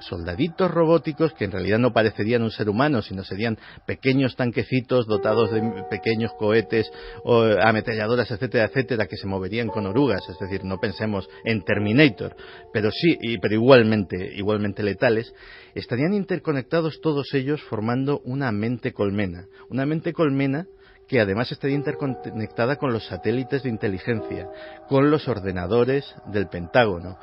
soldaditos robóticos que en realidad no parecerían un ser humano, sino serían pequeños tanquecitos dotados de pequeños cohetes o ametralladoras, etcétera, etcétera, que se moverían con orugas. Es decir, no pensemos en Terminator, pero sí, pero igualmente letales. Estarían interconectados todos ellos formando una mente colmena que además estaría interconectada con los satélites de inteligencia, con los ordenadores del Pentágono,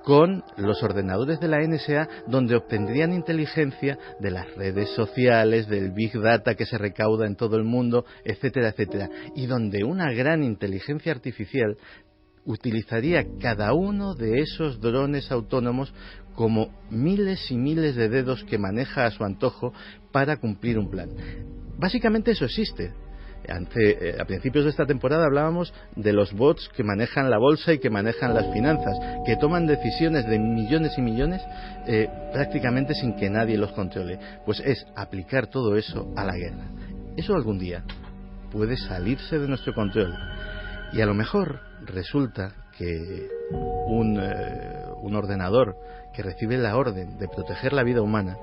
con los ordenadores de la NSA, donde obtendrían inteligencia de las redes sociales, del Big Data que se recauda en todo el mundo, etcétera, etcétera, y donde una gran inteligencia artificial utilizaría cada uno de esos drones autónomos como miles y miles de dedos que maneja a su antojo para cumplir un plan. Básicamente eso existe. A principios de esta temporada hablábamos de los bots que manejan la bolsa y que manejan las finanzas, que toman decisiones de millones y millones prácticamente sin que nadie los controle. Pues es aplicar todo eso a la guerra. Eso algún día puede salirse de nuestro control. Y a lo mejor resulta que un ordenador que recibe la orden de proteger la vida humana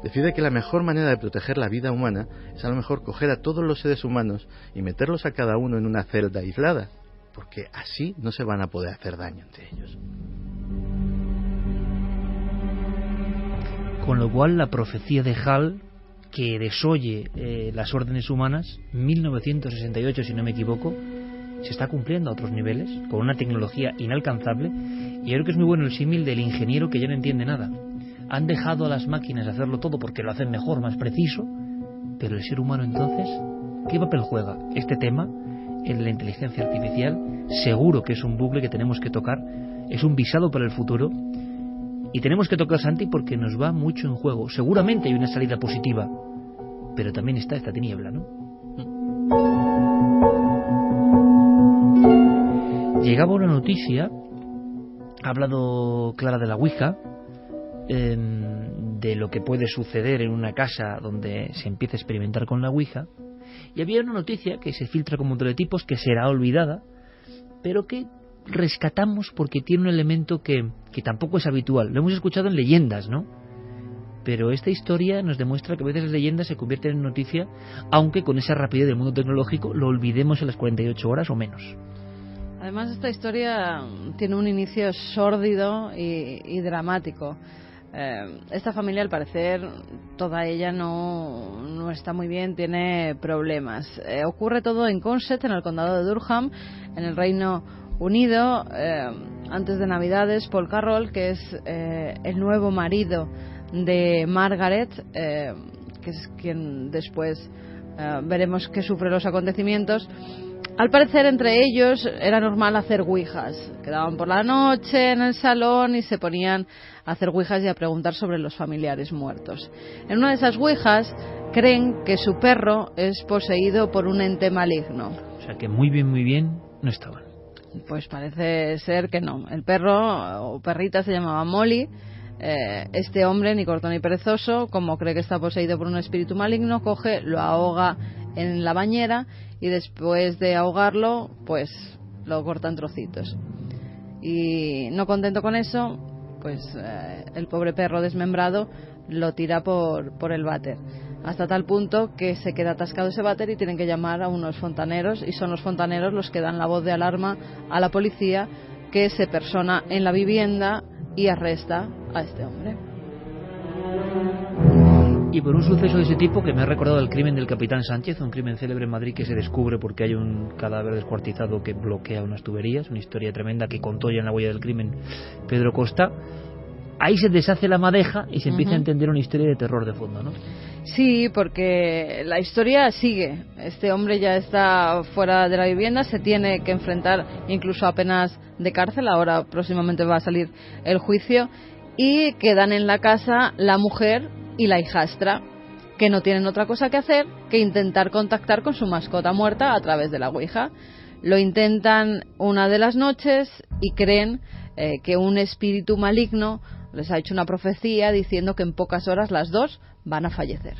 decide que la mejor manera de proteger la vida humana es a lo mejor coger a todos los seres humanos y meterlos a cada uno en una celda aislada, porque así no se van a poder hacer daño entre ellos. Con lo cual la profecía de Hal, que desoye las órdenes humanas, 1968 si no me equivoco, se está cumpliendo a otros niveles, con una tecnología inalcanzable, y yo creo que es muy bueno el símil del ingeniero que ya no entiende nada. Han dejado a las máquinas hacerlo todo porque lo hacen mejor, más preciso, pero el ser humano entonces, ¿qué papel juega? Este tema, en la inteligencia artificial, seguro que es un bucle que tenemos que tocar, es un visado para el futuro, y tenemos que tocar, Santi, porque nos va mucho en juego. Seguramente hay una salida positiva, pero también está esta tiniebla, ¿no? Llegaba una noticia, ha hablado Clara de la Ouija, de lo que puede suceder en una casa donde se empieza a experimentar con la Ouija, y había una noticia que se filtra como teletipos, que será olvidada, pero que rescatamos porque tiene un elemento que tampoco es habitual. Lo hemos escuchado en leyendas, ¿no? Pero esta historia nos demuestra que a veces las leyendas se convierten en noticia, aunque con esa rapidez del mundo tecnológico lo olvidemos en las 48 horas o menos. Además, esta historia tiene un inicio sórdido y dramático. Esta familia, al parecer, toda ella no está muy bien, tiene problemas. Ocurre todo en Consett, en el condado de Durham, en el Reino Unido. Antes de Navidades, Paul Carroll, que es el nuevo marido de Margaret, que es quien después veremos que sufre los acontecimientos. Al parecer, entre ellos era normal hacer ouijas. Quedaban por la noche en el salón y se ponían a hacer ouijas y a preguntar sobre los familiares muertos. En una de esas ouijas creen que su perro es poseído por un ente maligno. O sea que muy bien no estaban. Pues parece ser que no. El perro o perrita se llamaba Molly. Este hombre, ni corto ni perezoso, como cree que está poseído por un espíritu maligno, coge, lo ahoga en la bañera y después de ahogarlo, pues lo corta en trocitos. Y no contento con eso, pues el pobre perro desmembrado lo tira por el váter, hasta tal punto que se queda atascado ese váter y tienen que llamar a unos fontaneros, y son los fontaneros los que dan la voz de alarma a la policía, que se persona en la vivienda y arresta a este hombre. Y por un suceso de ese tipo que me ha recordado el crimen del capitán Sánchez, un crimen célebre en Madrid que se descubre porque hay un cadáver descuartizado que bloquea unas tuberías, una historia tremenda que contó ya en La huella del crimen Pedro Costa. Ahí se deshace la madeja y se empieza a entender una historia de terror de fondo, ¿no? Sí, porque la historia sigue. Este hombre ya está fuera de la vivienda, se tiene que enfrentar incluso a penas de cárcel. Ahora próximamente va a salir el juicio, y quedan en la casa la mujer y la hijastra, que no tienen otra cosa que hacer que intentar contactar con su mascota muerta a través de la Ouija. Lo intentan una de las noches y creen que un espíritu maligno les ha hecho una profecía diciendo que en pocas horas las dos van a fallecer.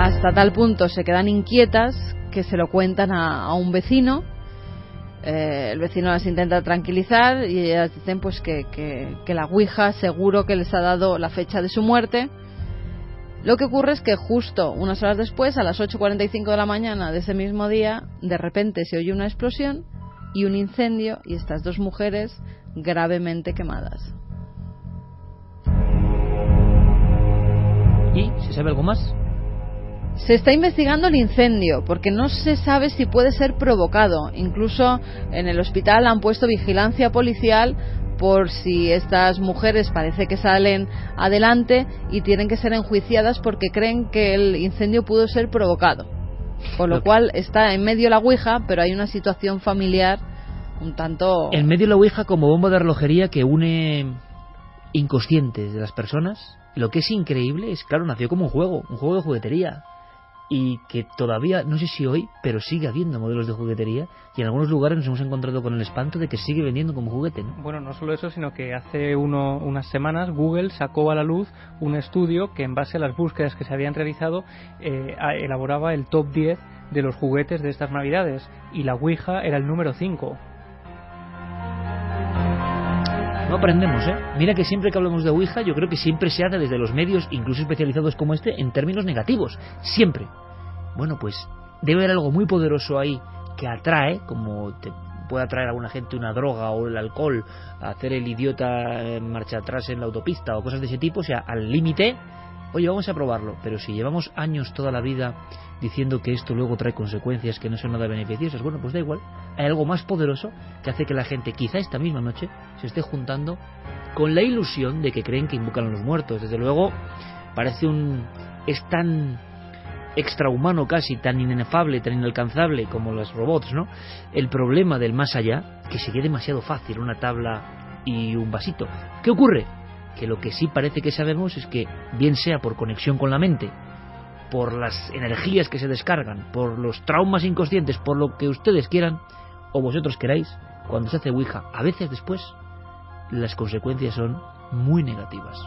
Hasta tal punto se quedan inquietas que se lo cuentan a un vecino. El vecino las intenta tranquilizar y ellas dicen pues que la Ouija seguro que les ha dado la fecha de su muerte. Lo que ocurre es que justo unas horas después, a las 8:45 de la mañana de ese mismo día, de repente se oye una explosión y un incendio y estas dos mujeres gravemente quemadas. ¿Y se sabe algo más? Se está investigando el incendio porque no se sabe si puede ser provocado. Incluso en el hospital han puesto vigilancia policial por si estas mujeres parece que salen adelante y tienen que ser enjuiciadas porque creen que el incendio pudo ser provocado. Con lo cual está en medio la Ouija, pero hay una situación familiar un tanto... En medio la Ouija como bomba de relojería que une inconscientes de las personas. Lo que es increíble es, claro, nació como un juego de juguetería. Y que todavía, no sé si hoy, pero sigue habiendo modelos de juguetería y en algunos lugares nos hemos encontrado con el espanto de que sigue vendiendo como juguete, ¿no? Bueno, no solo eso, sino que hace unas semanas Google sacó a la luz un estudio que en base a las búsquedas que se habían realizado elaboraba el top 10 de los juguetes de estas navidades y la Ouija era el número 5. No aprendemos, ¿eh? Mira que siempre que hablamos de Ouija, yo creo que siempre se hace desde los medios, incluso especializados como este, en términos negativos. Siempre. Bueno, pues debe haber algo muy poderoso ahí que atrae, como te puede atraer a alguna gente una droga o el alcohol, a hacer el idiota en marcha atrás en la autopista o cosas de ese tipo, o sea, al límite. Oye, vamos a probarlo. Pero si llevamos años toda la vida diciendo que esto luego trae consecuencias que no son nada beneficiosas, bueno, pues da igual. Hay algo más poderoso que hace que la gente, quizá esta misma noche, se esté juntando con la ilusión de que creen que invocan a los muertos. Desde luego, es tan extrahumano casi, tan inefable, tan inalcanzable como los robots, ¿no? El problema del más allá, que sería demasiado fácil, una tabla y un vasito. ¿Qué ocurre? Que lo que sí parece que sabemos es que, bien sea por conexión con la mente, por las energías que se descargan, por los traumas inconscientes, por lo que ustedes quieran o vosotros queráis, cuando se hace Ouija, a veces después las consecuencias son muy negativas.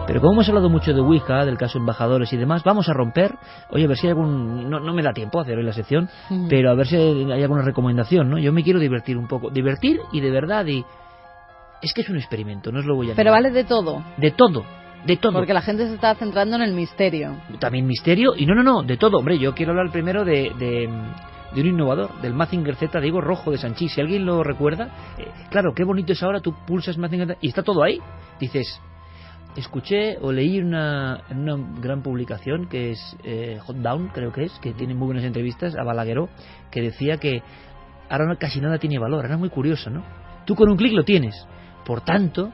Pero como hemos hablado mucho de Ouija, del caso embajadores y demás, vamos a romper. Oye, a ver si hay algún... No me da tiempo a hacer hoy la sección, pero a ver si hay alguna recomendación, ¿no? Yo me quiero divertir un poco. Divertir y de verdad, y... Es que es un experimento, no os lo voy a negar. Pero vale de todo. De todo. De todo. Porque la gente se está centrando en el misterio. También misterio, y no, de todo. Hombre, yo quiero hablar primero de un innovador, del Mazinger Z, digo, rojo de Sanchís. Si alguien lo recuerda, claro, qué bonito es ahora, tú pulsas Mazinger Z y está todo ahí. Dices, escuché o leí en una gran publicación que es Hot Down, creo que es, que tiene muy buenas entrevistas, a Balagueró, que decía que ahora casi nada tiene valor. Era muy curioso, ¿no? Tú con un clic lo tienes. Por tanto,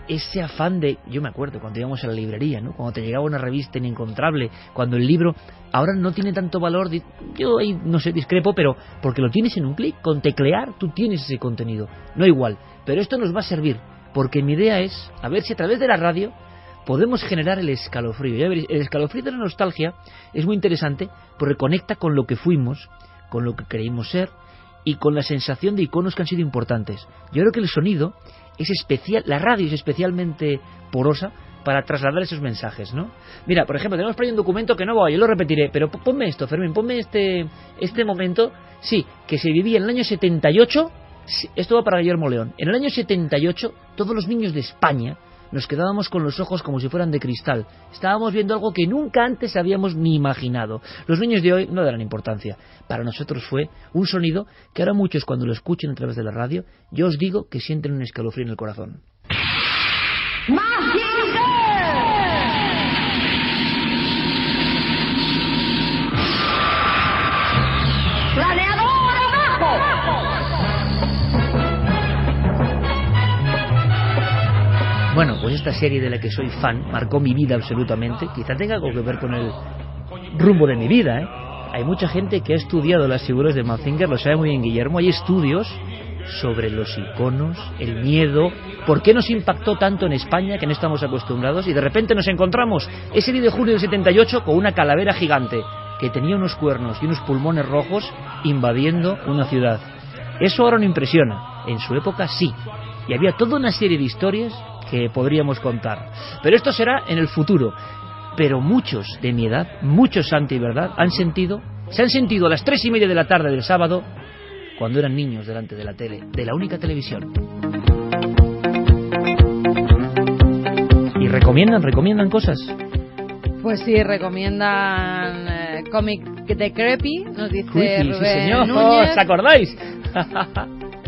ese afán de... Yo me acuerdo cuando íbamos a la librería, ¿no? Cuando te llegaba una revista inencontrable, cuando el libro ahora no tiene tanto valor, yo ahí no sé, discrepo, pero porque lo tienes en un clic, con teclear tú tienes ese contenido, no igual. Pero esto nos va a servir, porque mi idea es, a ver si a través de la radio podemos generar el escalofrío. Ya veréis, el escalofrío de la nostalgia es muy interesante porque conecta con lo que fuimos, con lo que creímos ser y con la sensación de iconos que han sido importantes. Yo creo que el sonido es especial, la radio es especialmente porosa para trasladar esos mensajes, ¿no? Mira, por ejemplo, tenemos por ahí un documento que no voy, yo lo repetiré, pero ponme esto, Fermín, ponme este momento, sí, que se vivía en el año 78, esto va para Guillermo León, en el año 78 todos los niños de España nos quedábamos con los ojos como si fueran de cristal. Estábamos viendo algo que nunca antes habíamos ni imaginado. Los niños de hoy no darán importancia. Para nosotros fue un sonido que ahora muchos cuando lo escuchen a través de la radio, yo os digo que sienten un escalofrío en el corazón. Bueno, pues esta serie de la que soy fan marcó mi vida absolutamente. Quizá tenga algo que ver con el rumbo de mi vida, ¿eh? Hay mucha gente que ha estudiado las figuras de Mazinger, lo sabe muy bien Guillermo. Hay estudios sobre los iconos, el miedo, por qué nos impactó tanto en España que no estamos acostumbrados y de repente nos encontramos ese día de julio del 78 con una calavera gigante que tenía unos cuernos y unos pulmones rojos invadiendo una ciudad. Eso ahora no impresiona, en su época sí. Y había toda una serie de historias que podríamos contar. Pero esto será en el futuro. Pero muchos de mi edad, muchos Santi, ¿verdad?, se han sentido a las 3:30 de la tarde del sábado cuando eran niños delante de la tele, de la única televisión. ¿Y recomiendan cosas? Pues sí, recomiendan cómic de Creepy, nos dice Creepy, Rubén sí, señor. Núñez. ¿Os acordáis?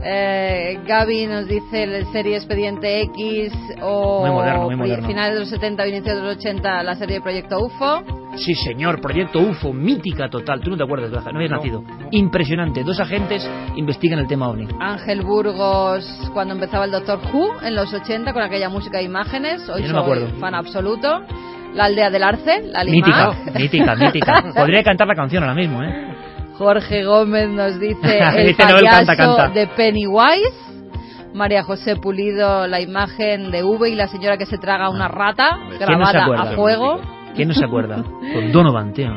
Gaby nos dice la serie Expediente X o muy moderno. finales de los 70 o inicios de los 80 la serie de Proyecto UFO. Sí, señor, Proyecto UFO, mítica total. Tú no te acuerdas, Baja, no habías nacido. Impresionante, 2 agentes investigan el tema OVNI. Ángel Burgos, cuando empezaba el Doctor Who en los 80 con aquella música e imágenes. Hoy yo no me acuerdo. Fan absoluto. La aldea del Arce, la mítica. Mítica. Podría cantar la canción ahora mismo, ¿eh? Jorge Gómez nos dice el Dice, no, payaso canta. de Pennywise. María José Pulido, la imagen de V y la señora que se traga una rata grabada a fuego. ¿Quién no se acuerda? Con Donovan, tío.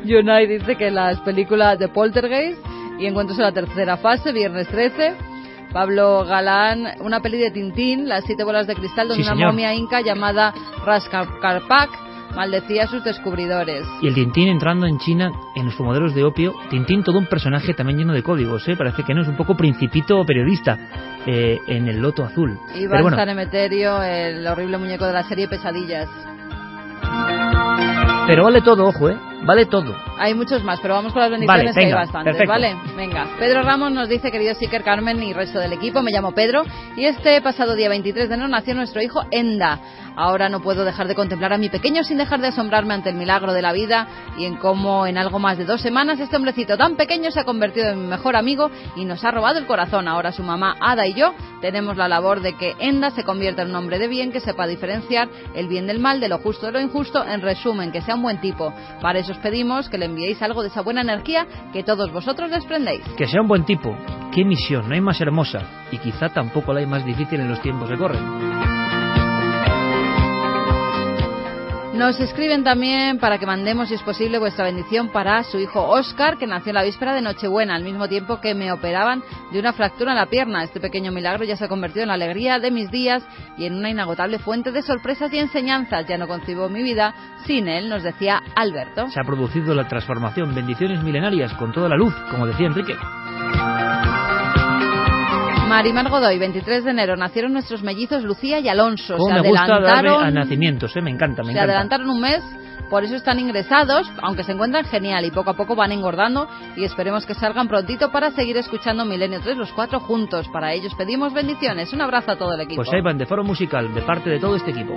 Yunai dice que las películas de Poltergeist y Encuentros en la tercera fase, Viernes 13. Pablo Galán, una peli de Tintín, Las 7 bolas de cristal, donde una momia inca llamada Rascarpac maldecía a sus descubridores. Y el Tintín entrando en China en los fumaderos de opio. Tintín, todo un personaje también lleno de códigos, ¿eh? Parece que no, es un poco Principito periodista en El Loto Azul. Iván Sanemeterio, el horrible muñeco de la serie Pesadillas. Pero vale todo, ojo, vale todo. Hay muchos más, pero vamos con las bendiciones, que hay bastantes, perfecto. ¿vale? Venga, Pedro Ramos nos dice, querido Iker, Carmen y resto del equipo, me llamo Pedro y este pasado día 23 de enero nació nuestro hijo Enda. Ahora no puedo dejar de contemplar a mi pequeño sin dejar de asombrarme ante el milagro de la vida y en cómo en algo más de 2 semanas este hombrecito tan pequeño se ha convertido en mi mejor amigo y nos ha robado el corazón. Ahora su mamá Ada y yo tenemos la labor de que Enda se convierta en un hombre de bien que sepa diferenciar el bien del mal, de lo justo de lo injusto, en resumen, que sea un buen tipo. Para eso os pedimos que le enviéis algo de esa buena energía que todos vosotros desprendéis. Que sea un buen tipo. Qué misión, no hay más hermosa y quizá tampoco la hay más difícil en los tiempos que corren. Nos escriben también para que mandemos, si es posible, vuestra bendición para su hijo Óscar, que nació en la víspera de Nochebuena, al mismo tiempo que me operaban de una fractura en la pierna. Este pequeño milagro ya se ha convertido en la alegría de mis días y en una inagotable fuente de sorpresas y enseñanzas. Ya no concibo mi vida sin él, nos decía Alberto. Se ha producido la transformación, bendiciones milenarias con toda la luz, como decía Enrique. Marimar Godoy, 23 de enero, nacieron nuestros mellizos Lucía y Alonso. Me gusta darme a nacimientos, me encanta. Se adelantaron un mes, por eso están ingresados, aunque se encuentran genial y poco a poco van engordando y esperemos que salgan prontito para seguir escuchando Milenio 3 los 4 juntos. Para ellos pedimos bendiciones. Un abrazo a todo el equipo. Pues ahí van de Foro Musical, de parte de todo este equipo.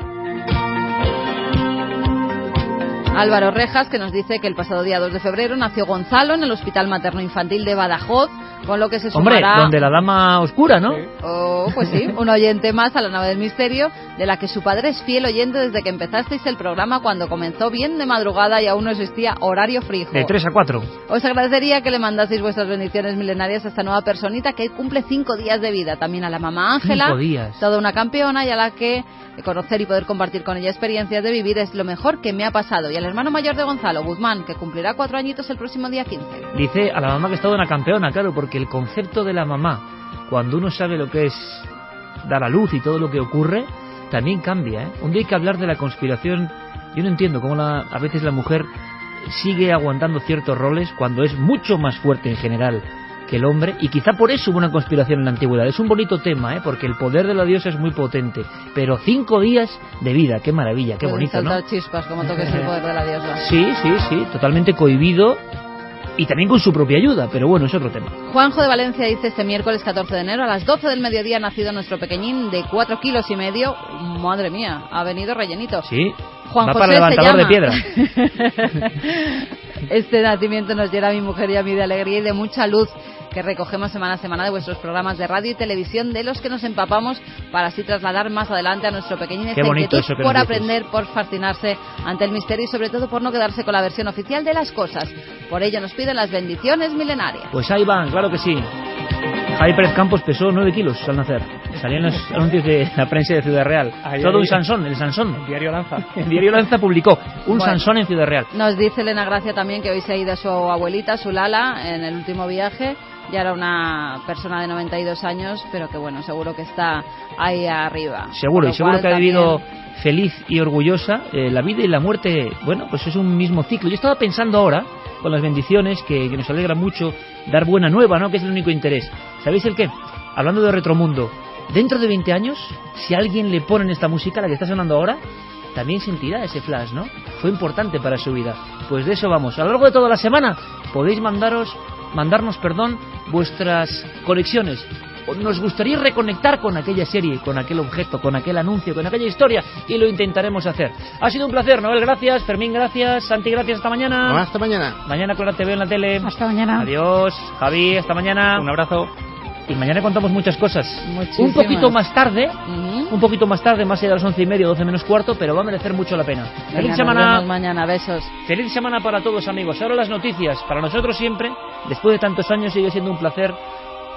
Álvaro Rejas, que nos dice que el pasado día 2 de febrero nació Gonzalo en el Hospital Materno Infantil de Badajoz, con lo que se sumará... Hombre, donde la dama oscura, ¿no? Oh, pues sí, un oyente más a la nave del misterio, de la que su padre es fiel oyente desde que empezasteis el programa cuando comenzó bien de madrugada y aún no existía horario fijo. De 3 a 4. Os agradecería que le mandaseis vuestras bendiciones milenarias a esta nueva personita que cumple 5 días de vida. También a la mamá Ángela, 5 días. Toda una campeona y a la que conocer y poder compartir con ella experiencias de vivir es lo mejor que me ha pasado. Y al hermano mayor de Gonzalo, Guzmán, que cumplirá 4 añitos el próximo día 15. Dice a la mamá que es toda una campeona, claro, porque el concepto de la mamá, cuando uno sabe lo que es dar a luz y todo lo que ocurre, también cambia, ¿eh? Un día hay que hablar de la conspiración. Yo no entiendo cómo a veces la mujer sigue aguantando ciertos roles cuando es mucho más fuerte en general que el hombre, y quizá por eso hubo una conspiración en la antigüedad. Es un bonito tema, porque el poder de la diosa es muy potente, pero 5 días de vida, qué maravilla, qué bonito, ¿no? Saltar chispas como toques el poder de la diosa. Sí, totalmente cohibido y también con su propia ayuda, pero bueno, es otro tema. Juanjo de Valencia dice: este miércoles 14 de enero a las 12 del mediodía ha nacido nuestro pequeñín de 4,5 kilos. Madre mía, ha venido rellenito. Sí, Juan va José para el levantador de piedra. Este nacimiento nos llena a mi mujer y a mí de alegría y de mucha luz que recogemos semana a semana de vuestros programas de radio y televisión, de los que nos empapamos para así trasladar más adelante a nuestro pequeñín esta inquietud por aprender, por fascinarse ante el misterio y sobre todo por no quedarse con la versión oficial de las cosas. Por ello nos piden las bendiciones milenarias. Pues ahí van, claro que sí. Javi Pérez Campos pesó 9 kilos al nacer. Salían los anuncios de la prensa de Ciudad Real. Todo un Sansón, el Sansón. El Diario Lanza. El Diario Lanza publicó un Sansón en Ciudad Real. Nos dice Elena Gracia también que hoy se ha ido su abuelita, su Lala, en el último viaje ya era una persona de 92 años, pero que bueno, seguro que está ahí arriba. Seguro, y seguro que ha también... vivido feliz y orgullosa. La vida y la muerte, bueno, pues es un mismo ciclo. Yo estaba pensando ahora, con las bendiciones, que nos alegra mucho dar buena nueva, ¿no? Que es el único interés. ¿Sabéis el qué? Hablando de Retromundo, dentro de 20 años, si alguien le ponen esta música, la que está sonando ahora, también sentirá ese flash, ¿no? Fue importante para su vida. Pues de eso vamos. A lo largo de toda la semana podéis mandarnos, vuestras conexiones. Nos gustaría reconectar con aquella serie, con aquel objeto, con aquel anuncio, con aquella historia, y lo intentaremos hacer. Ha sido un placer, Noel, gracias, Fermín, gracias, Santi, gracias, hasta mañana. Hasta mañana. Mañana Clara TV en la tele. Hasta mañana. Adiós, Javi, hasta mañana. Un abrazo. Y mañana contamos muchas cosas. Muchísimas. Un poquito más tarde, más allá de las 11:30, 12 menos cuarto, pero va a merecer mucho la pena. Venga, Feliz semana. Nos vemos mañana, besos. Feliz semana para todos, amigos. Ahora las noticias. Para nosotros siempre, después de tantos años, sigue siendo un placer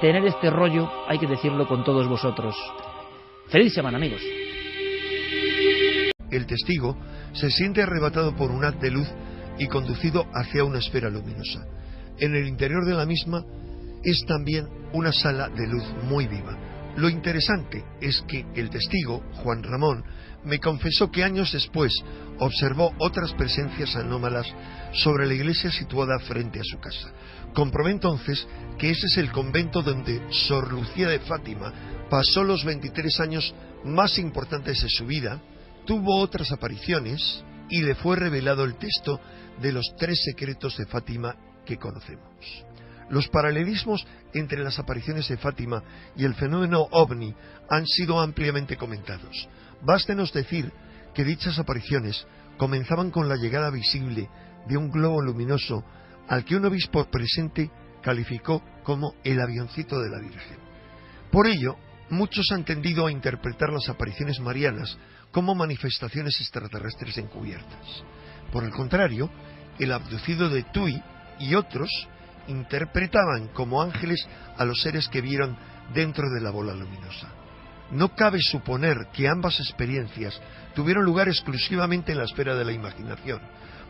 tener este rollo, hay que decirlo, con todos vosotros. Feliz semana, amigos. El testigo se siente arrebatado por un haz de luz y conducido hacia una esfera luminosa. En el interior de la misma es también una sala de luz muy viva. Lo interesante es que el testigo, Juan Ramón, me confesó que años después observó otras presencias anómalas sobre la iglesia situada frente a su casa. Comprobé entonces que ese es el convento donde Sor Lucía de Fátima pasó los 23 años más importantes de su vida, tuvo otras apariciones y le fue revelado el texto de los 3 secretos de Fátima que conocemos. Los paralelismos entre las apariciones de Fátima y el fenómeno ovni han sido ampliamente comentados. Bástenos decir que dichas apariciones comenzaban con la llegada visible de un globo luminoso al que un obispo presente calificó como el avioncito de la Virgen. Por ello, muchos han tendido a interpretar las apariciones marianas como manifestaciones extraterrestres encubiertas. Por el contrario, el abducido de Tui y otros interpretaban como ángeles a los seres que vieron dentro de la bola luminosa. No cabe suponer que ambas experiencias tuvieron lugar exclusivamente en la esfera de la imaginación,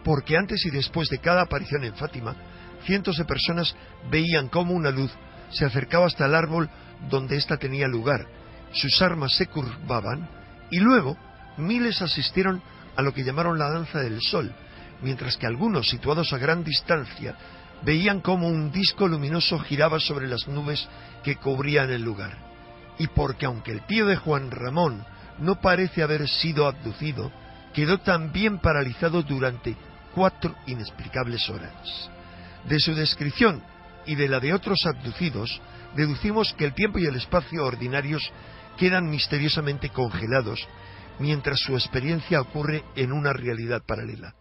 porque antes y después de cada aparición en Fátima, cientos de personas veían cómo una luz se acercaba hasta el árbol donde ésta tenía lugar, sus armas se curvaban, y luego miles asistieron a lo que llamaron la danza del sol, mientras que algunos, situados a gran distancia, veían cómo un disco luminoso giraba sobre las nubes que cubrían el lugar. Y porque aunque el tío de Juan Ramón no parece haber sido abducido, quedó también paralizado durante 4 inexplicables horas. De su descripción y de la de otros abducidos, deducimos que el tiempo y el espacio ordinarios quedan misteriosamente congelados, mientras su experiencia ocurre en una realidad paralela.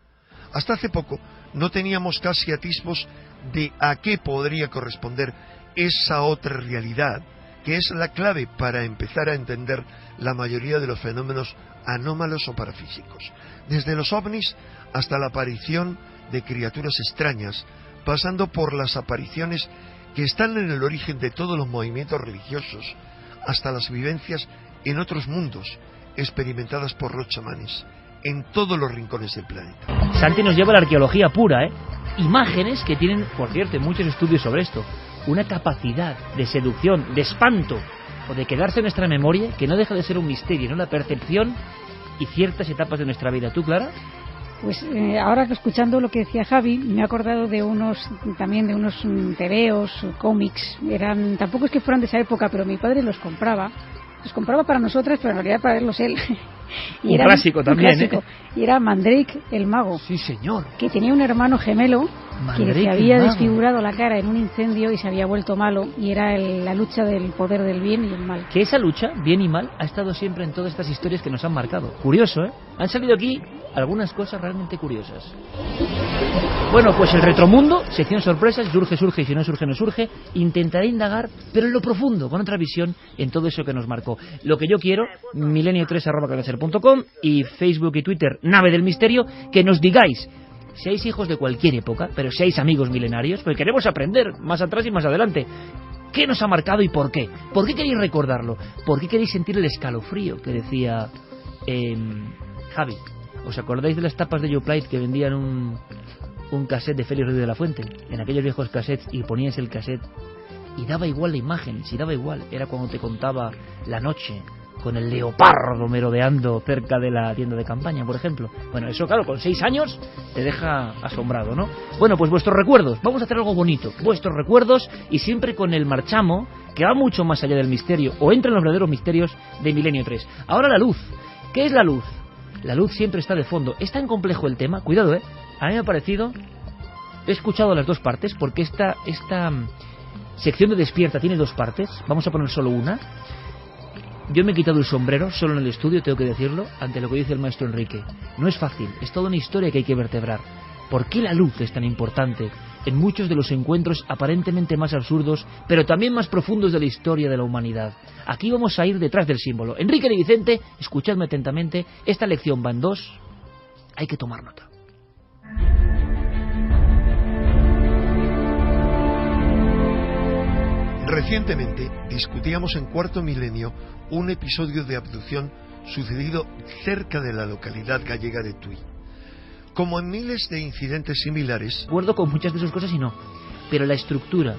Hasta hace poco no teníamos casi atisbos de a qué podría corresponder esa otra realidad, que es la clave para empezar a entender la mayoría de los fenómenos anómalos o parafísicos, desde los ovnis hasta la aparición de criaturas extrañas, pasando por las apariciones que están en el origen de todos los movimientos religiosos, hasta las vivencias en otros mundos, experimentadas por los chamanes, en todos los rincones del planeta. Santi nos lleva a la arqueología pura, ¿eh? Imágenes que tienen, por cierto, muchos estudios sobre esto, una capacidad de seducción, de espanto, o de quedarse en nuestra memoria, que no deja de ser un misterio, ¿no? La percepción y ciertas etapas de nuestra vida. ¿Tú, Clara? Pues ahora que escuchando lo que decía Javi, me he acordado de unos tebeos, cómics. Tampoco es que fueran de esa época, pero mi padre los compraba para nosotras, pero en realidad para verlos él. Y un clásico también, clásico. Y era Mandrake el mago. Sí, señor. Que tenía un hermano gemelo Mandrake, que se había desfigurado la cara en un incendio y se había vuelto malo, y era la lucha del poder del bien y el mal. Que esa lucha, bien y mal, ha estado siempre en todas estas historias que nos han marcado. Curioso, ¿eh? Han salido aquí algunas cosas realmente curiosas. Bueno, pues el Retromundo, sección sorpresas, surge y si no surge, no surge. Intentaré indagar, pero en lo profundo, con otra visión, en todo eso que nos marcó. Lo que yo quiero, milenio3@cabecer.com y Facebook y Twitter, Nave del Misterio, que nos digáis, seáis hijos de cualquier época, pero seáis amigos milenarios, porque queremos aprender más atrás y más adelante. ¿Qué nos ha marcado y por qué? ¿Por qué queréis recordarlo? ¿Por qué queréis sentir el escalofrío que decía Javi? ¿Os acordáis de las tapas de Yoplait que vendían un cassette de Félix Ruiz de la Fuente? En aquellos viejos cassettes, y poníais el cassette y daba igual la imagen, si daba igual, era cuando te contaba la noche con el leopardo merodeando cerca de la tienda de campaña, por ejemplo. Bueno, eso claro, con 6 años te deja asombrado, ¿no? Bueno, pues vuestros recuerdos, vamos a hacer algo bonito, vuestros recuerdos, y siempre con el marchamo, que va mucho más allá del misterio, o entra en los verdaderos misterios de Milenio 3. Ahora la luz. ¿Qué es la luz? La luz siempre está de fondo. Es tan complejo el tema, cuidado, a mí me ha parecido, he escuchado las dos partes, porque esta sección de Despierta tiene 2 partes, vamos a poner solo una. Yo me he quitado el sombrero, solo en el estudio, tengo que decirlo, ante lo que dice el maestro Enrique. No es fácil, es toda una historia que hay que vertebrar. ¿Por qué la luz es tan importante en muchos de los encuentros aparentemente más absurdos, pero también más profundos de la historia de la humanidad? Aquí vamos a ir detrás del símbolo. Enrique y Vicente, escuchadme atentamente, esta lección va en 2, hay que tomar nota. Recientemente discutíamos en Cuarto Milenio un episodio de abducción sucedido cerca de la localidad gallega de Tui. Como en miles de incidentes similares... Acuerdo con muchas de sus cosas y no, pero la estructura,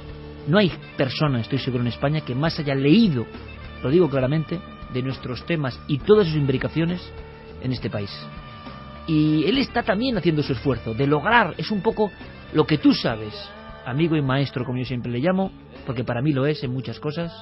no hay persona, estoy seguro, en España que más haya leído, lo digo claramente, de nuestros temas y todas sus imbricaciones en este país. Y él está también haciendo su esfuerzo de lograr, es un poco lo que tú sabes, amigo y maestro, como yo siempre le llamo, porque para mí lo es en muchas cosas.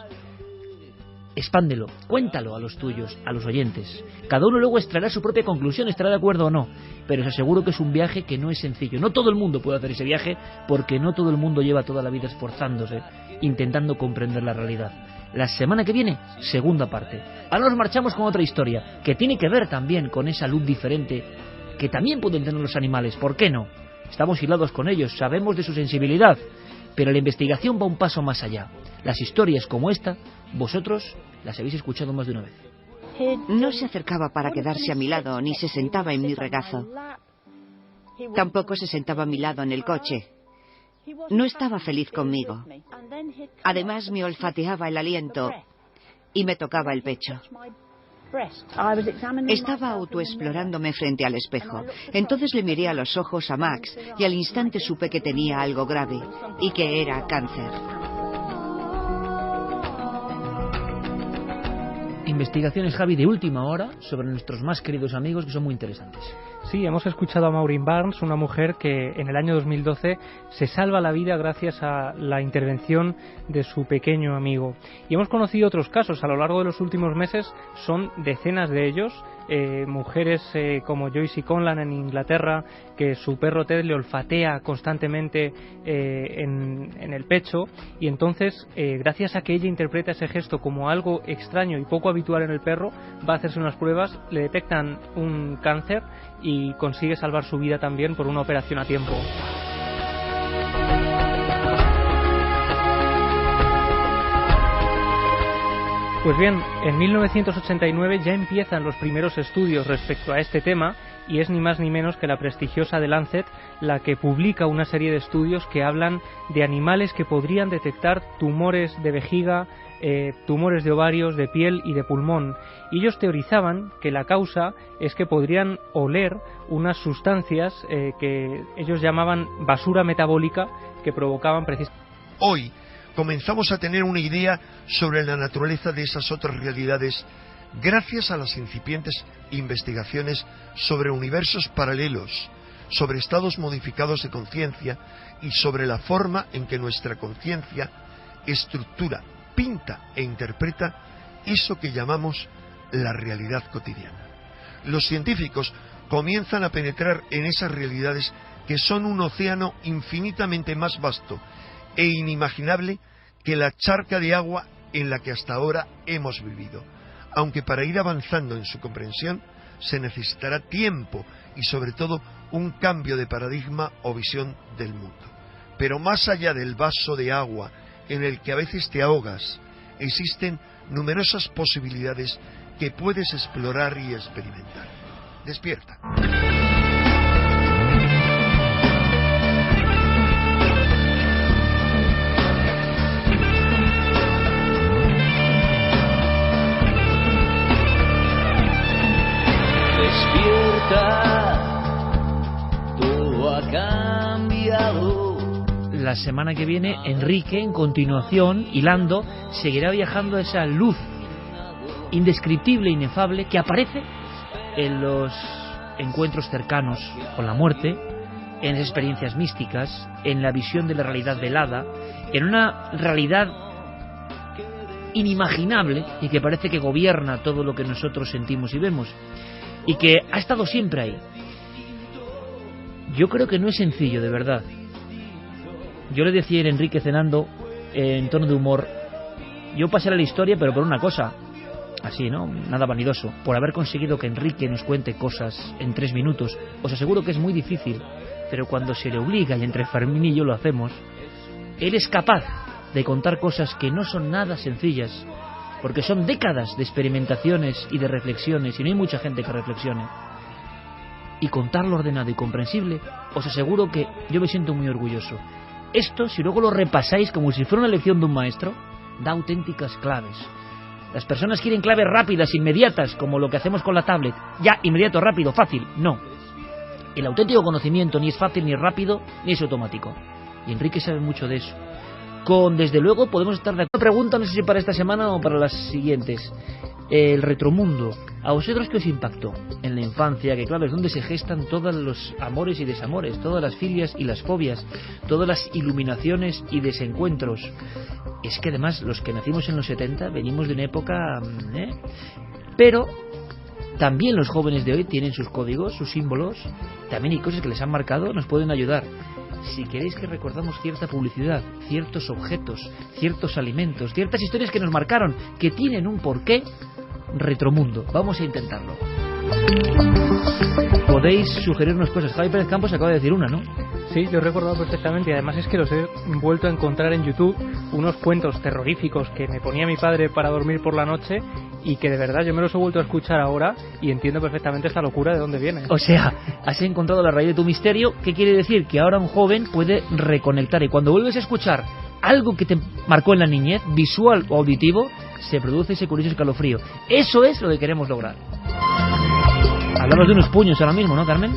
Expándelo, cuéntalo a los tuyos, a los oyentes. Cada uno luego extraerá su propia conclusión, estará de acuerdo o no, pero os aseguro que es un viaje que no es sencillo. No todo el mundo puede hacer ese viaje, porque no todo el mundo lleva toda la vida esforzándose, intentando comprender la realidad. La semana que viene, segunda parte. Ahora nos marchamos con otra historia, que tiene que ver también con esa luz diferente, que también pueden tener los animales, ¿por qué no? Estamos hilados con ellos, sabemos de su sensibilidad, pero la investigación va un paso más allá. Las historias como esta, vosotros las habéis escuchado más de una vez. No se acercaba para quedarse a mi lado, ni se sentaba en mi regazo. Tampoco se sentaba a mi lado en el coche. No estaba feliz conmigo. Además, me olfateaba el aliento y me tocaba el pecho. Estaba autoexplorándome frente al espejo. Entonces le miré a los ojos a Max y al instante supe que tenía algo grave y que era cáncer. Investigaciones, Javi, de última hora sobre nuestros más queridos amigos, que son muy interesantes. Sí, hemos escuchado a Maureen Barnes, una mujer que en el año 2012 se salva la vida gracias a la intervención de su pequeño amigo. Y hemos conocido otros casos a lo largo de los últimos meses, son decenas de ellos, mujeres como Joyce Conlan en Inglaterra, que su perro Ted le olfatea constantemente en el pecho, y entonces gracias a que ella interpreta ese gesto como algo extraño y poco habitual en el perro, va a hacerse unas pruebas, le detectan un cáncer y consigue salvar su vida también por una operación a tiempo. Pues bien, en 1989 ya empiezan los primeros estudios respecto a este tema, y es ni más ni menos que la prestigiosa The Lancet la que publica una serie de estudios que hablan de animales que podrían detectar tumores de vejiga, tumores de ovarios, de piel y de pulmón. Y ellos teorizaban que la causa es que podrían oler unas sustancias que ellos llamaban basura metabólica, que provocaban precisamente... Hoy comenzamos a tener una idea sobre la naturaleza de esas otras realidades gracias a las incipientes investigaciones sobre universos paralelos, sobre estados modificados de conciencia y sobre la forma en que nuestra conciencia estructura, pinta e interpreta eso que llamamos la realidad cotidiana. Los científicos comienzan a penetrar en esas realidades que son un océano infinitamente más vasto e inimaginable que la charca de agua en la que hasta ahora hemos vivido, aunque para ir avanzando en su comprensión se necesitará tiempo y sobre todo un cambio de paradigma o visión del mundo. Pero más allá del vaso de agua en el que a veces te ahogas, existen numerosas posibilidades que puedes explorar y experimentar. Despierta. Despierta, todo ha cambiado. la semana que viene Enrique, en continuación, hilando, seguirá viajando a esa luz indescriptible, inefable, que aparece en los encuentros cercanos con la muerte, en las experiencias místicas, en la visión de la realidad velada, en una realidad inimaginable y que parece que gobierna todo lo que nosotros sentimos y vemos, y que ha estado siempre ahí. Yo creo que no es sencillo, de verdad. Yo le decía a Enrique cenando, en tono de humor, yo pasé a la historia, pero por una cosa, así, ¿no? Nada vanidoso, por haber conseguido que Enrique nos cuente cosas en 3 minutos. Os aseguro que es muy difícil, pero cuando se le obliga, y entre Fermín y yo lo hacemos, él es capaz de contar cosas que no son nada sencillas, porque son décadas de experimentaciones y de reflexiones, y no hay mucha gente que reflexione. Y contarlo ordenado y comprensible, os aseguro que yo me siento muy orgulloso. Esto, si luego lo repasáis como si fuera una lección de un maestro, da auténticas claves. Las personas quieren claves rápidas, inmediatas, como lo que hacemos con la tablet. Ya, inmediato, rápido, fácil. No. El auténtico conocimiento ni es fácil, ni es rápido, ni es automático. Y Enrique sabe mucho de eso. Desde luego, podemos estar de acuerdo. Una pregunta, no sé si para esta semana o para las siguientes. El retromundo, ¿a vosotros qué os impactó en la infancia? Que claro, es donde se gestan todos los amores y desamores, todas las filias y las fobias, todas las iluminaciones y desencuentros. Es que además los que nacimos en los 70 venimos de una época... Pero también los jóvenes de hoy tienen sus códigos, sus símbolos, también hay cosas que les han marcado, nos pueden ayudar. Si queréis que recordamos cierta publicidad, ciertos objetos, ciertos alimentos, ciertas historias que nos marcaron, que tienen un porqué, retromundo. Vamos a intentarlo. Podéis sugerirnos cosas. Javi Pérez Campos acaba de decir una, ¿no? Sí, yo he recordado perfectamente, y además es que los he vuelto a encontrar en YouTube, unos cuentos terroríficos que me ponía mi padre para dormir por la noche, y que de verdad yo me los he vuelto a escuchar ahora y entiendo perfectamente esta locura de dónde viene. O sea, has encontrado la raíz de tu misterio. ¿Qué quiere decir? Que ahora un joven puede reconectar, y cuando vuelves a escuchar algo que te marcó en la niñez, visual o auditivo, se produce ese curioso escalofrío. Eso es lo que queremos lograr. Hablamos de unos puños ahora mismo, ¿no, Carmen?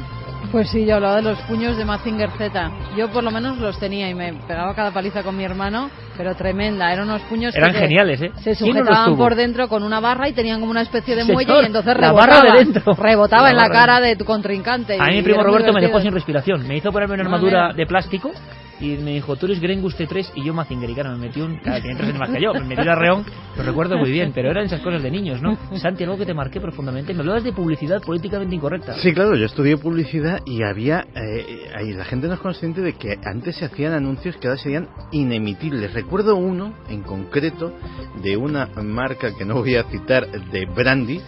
Pues sí, yo hablaba de los puños de Mazinger Z. Yo por lo menos los tenía y me pegaba cada paliza con mi hermano, pero tremenda. Eran unos puños eran geniales, ¿eh? Se sujetaban por dentro con una barra y tenían como una especie de muelle, Señor, y entonces la barra de dentro. Rebotaba en la cara de tu contrincante. A mí mi primo Roberto me dejó sin respiración. Me hizo ponerme una armadura de plástico y me dijo, tú eres Grengus T3 y yo Mazinger. Y claro, me metió tiene 3 años más que yo, me metió el arreón, lo recuerdo muy bien, pero eran esas cosas de niños, ¿no? Santi, algo que te marqué profundamente. Me hablabas de publicidad políticamente incorrecta. Sí, claro, yo estudié publicidad y había... ahí la gente no es consciente de que antes se hacían anuncios que ahora serían inemitibles. Recuerdo uno en concreto de una marca que no voy a citar, de brandy,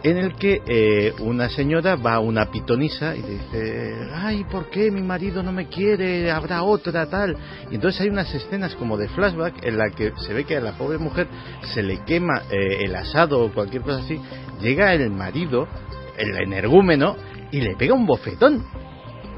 en el que una señora va a una pitonisa y dice, ay, ¿por qué mi marido no me quiere? Habrá otra, tal. Y entonces hay unas escenas como de flashback en la que se ve que a la pobre mujer se le quema el asado o cualquier cosa así. Llega el marido, el energúmeno, y le pega un bofetón.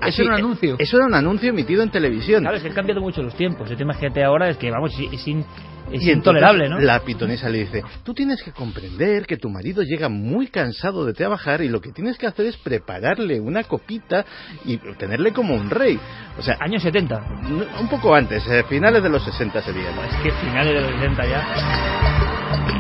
Eso era un anuncio. Eso era un anuncio emitido en televisión. Claro, es que han cambiado mucho los tiempos. El tema gente ahora es que, vamos, es intolerable, ¿no? La pitonisa le dice, tú tienes que comprender que tu marido llega muy cansado de trabajar y lo que tienes que hacer es prepararle una copita y tenerle como un rey. O sea, años 70. Un poco antes, finales de los 60 sería. Es que finales de los 60 ya.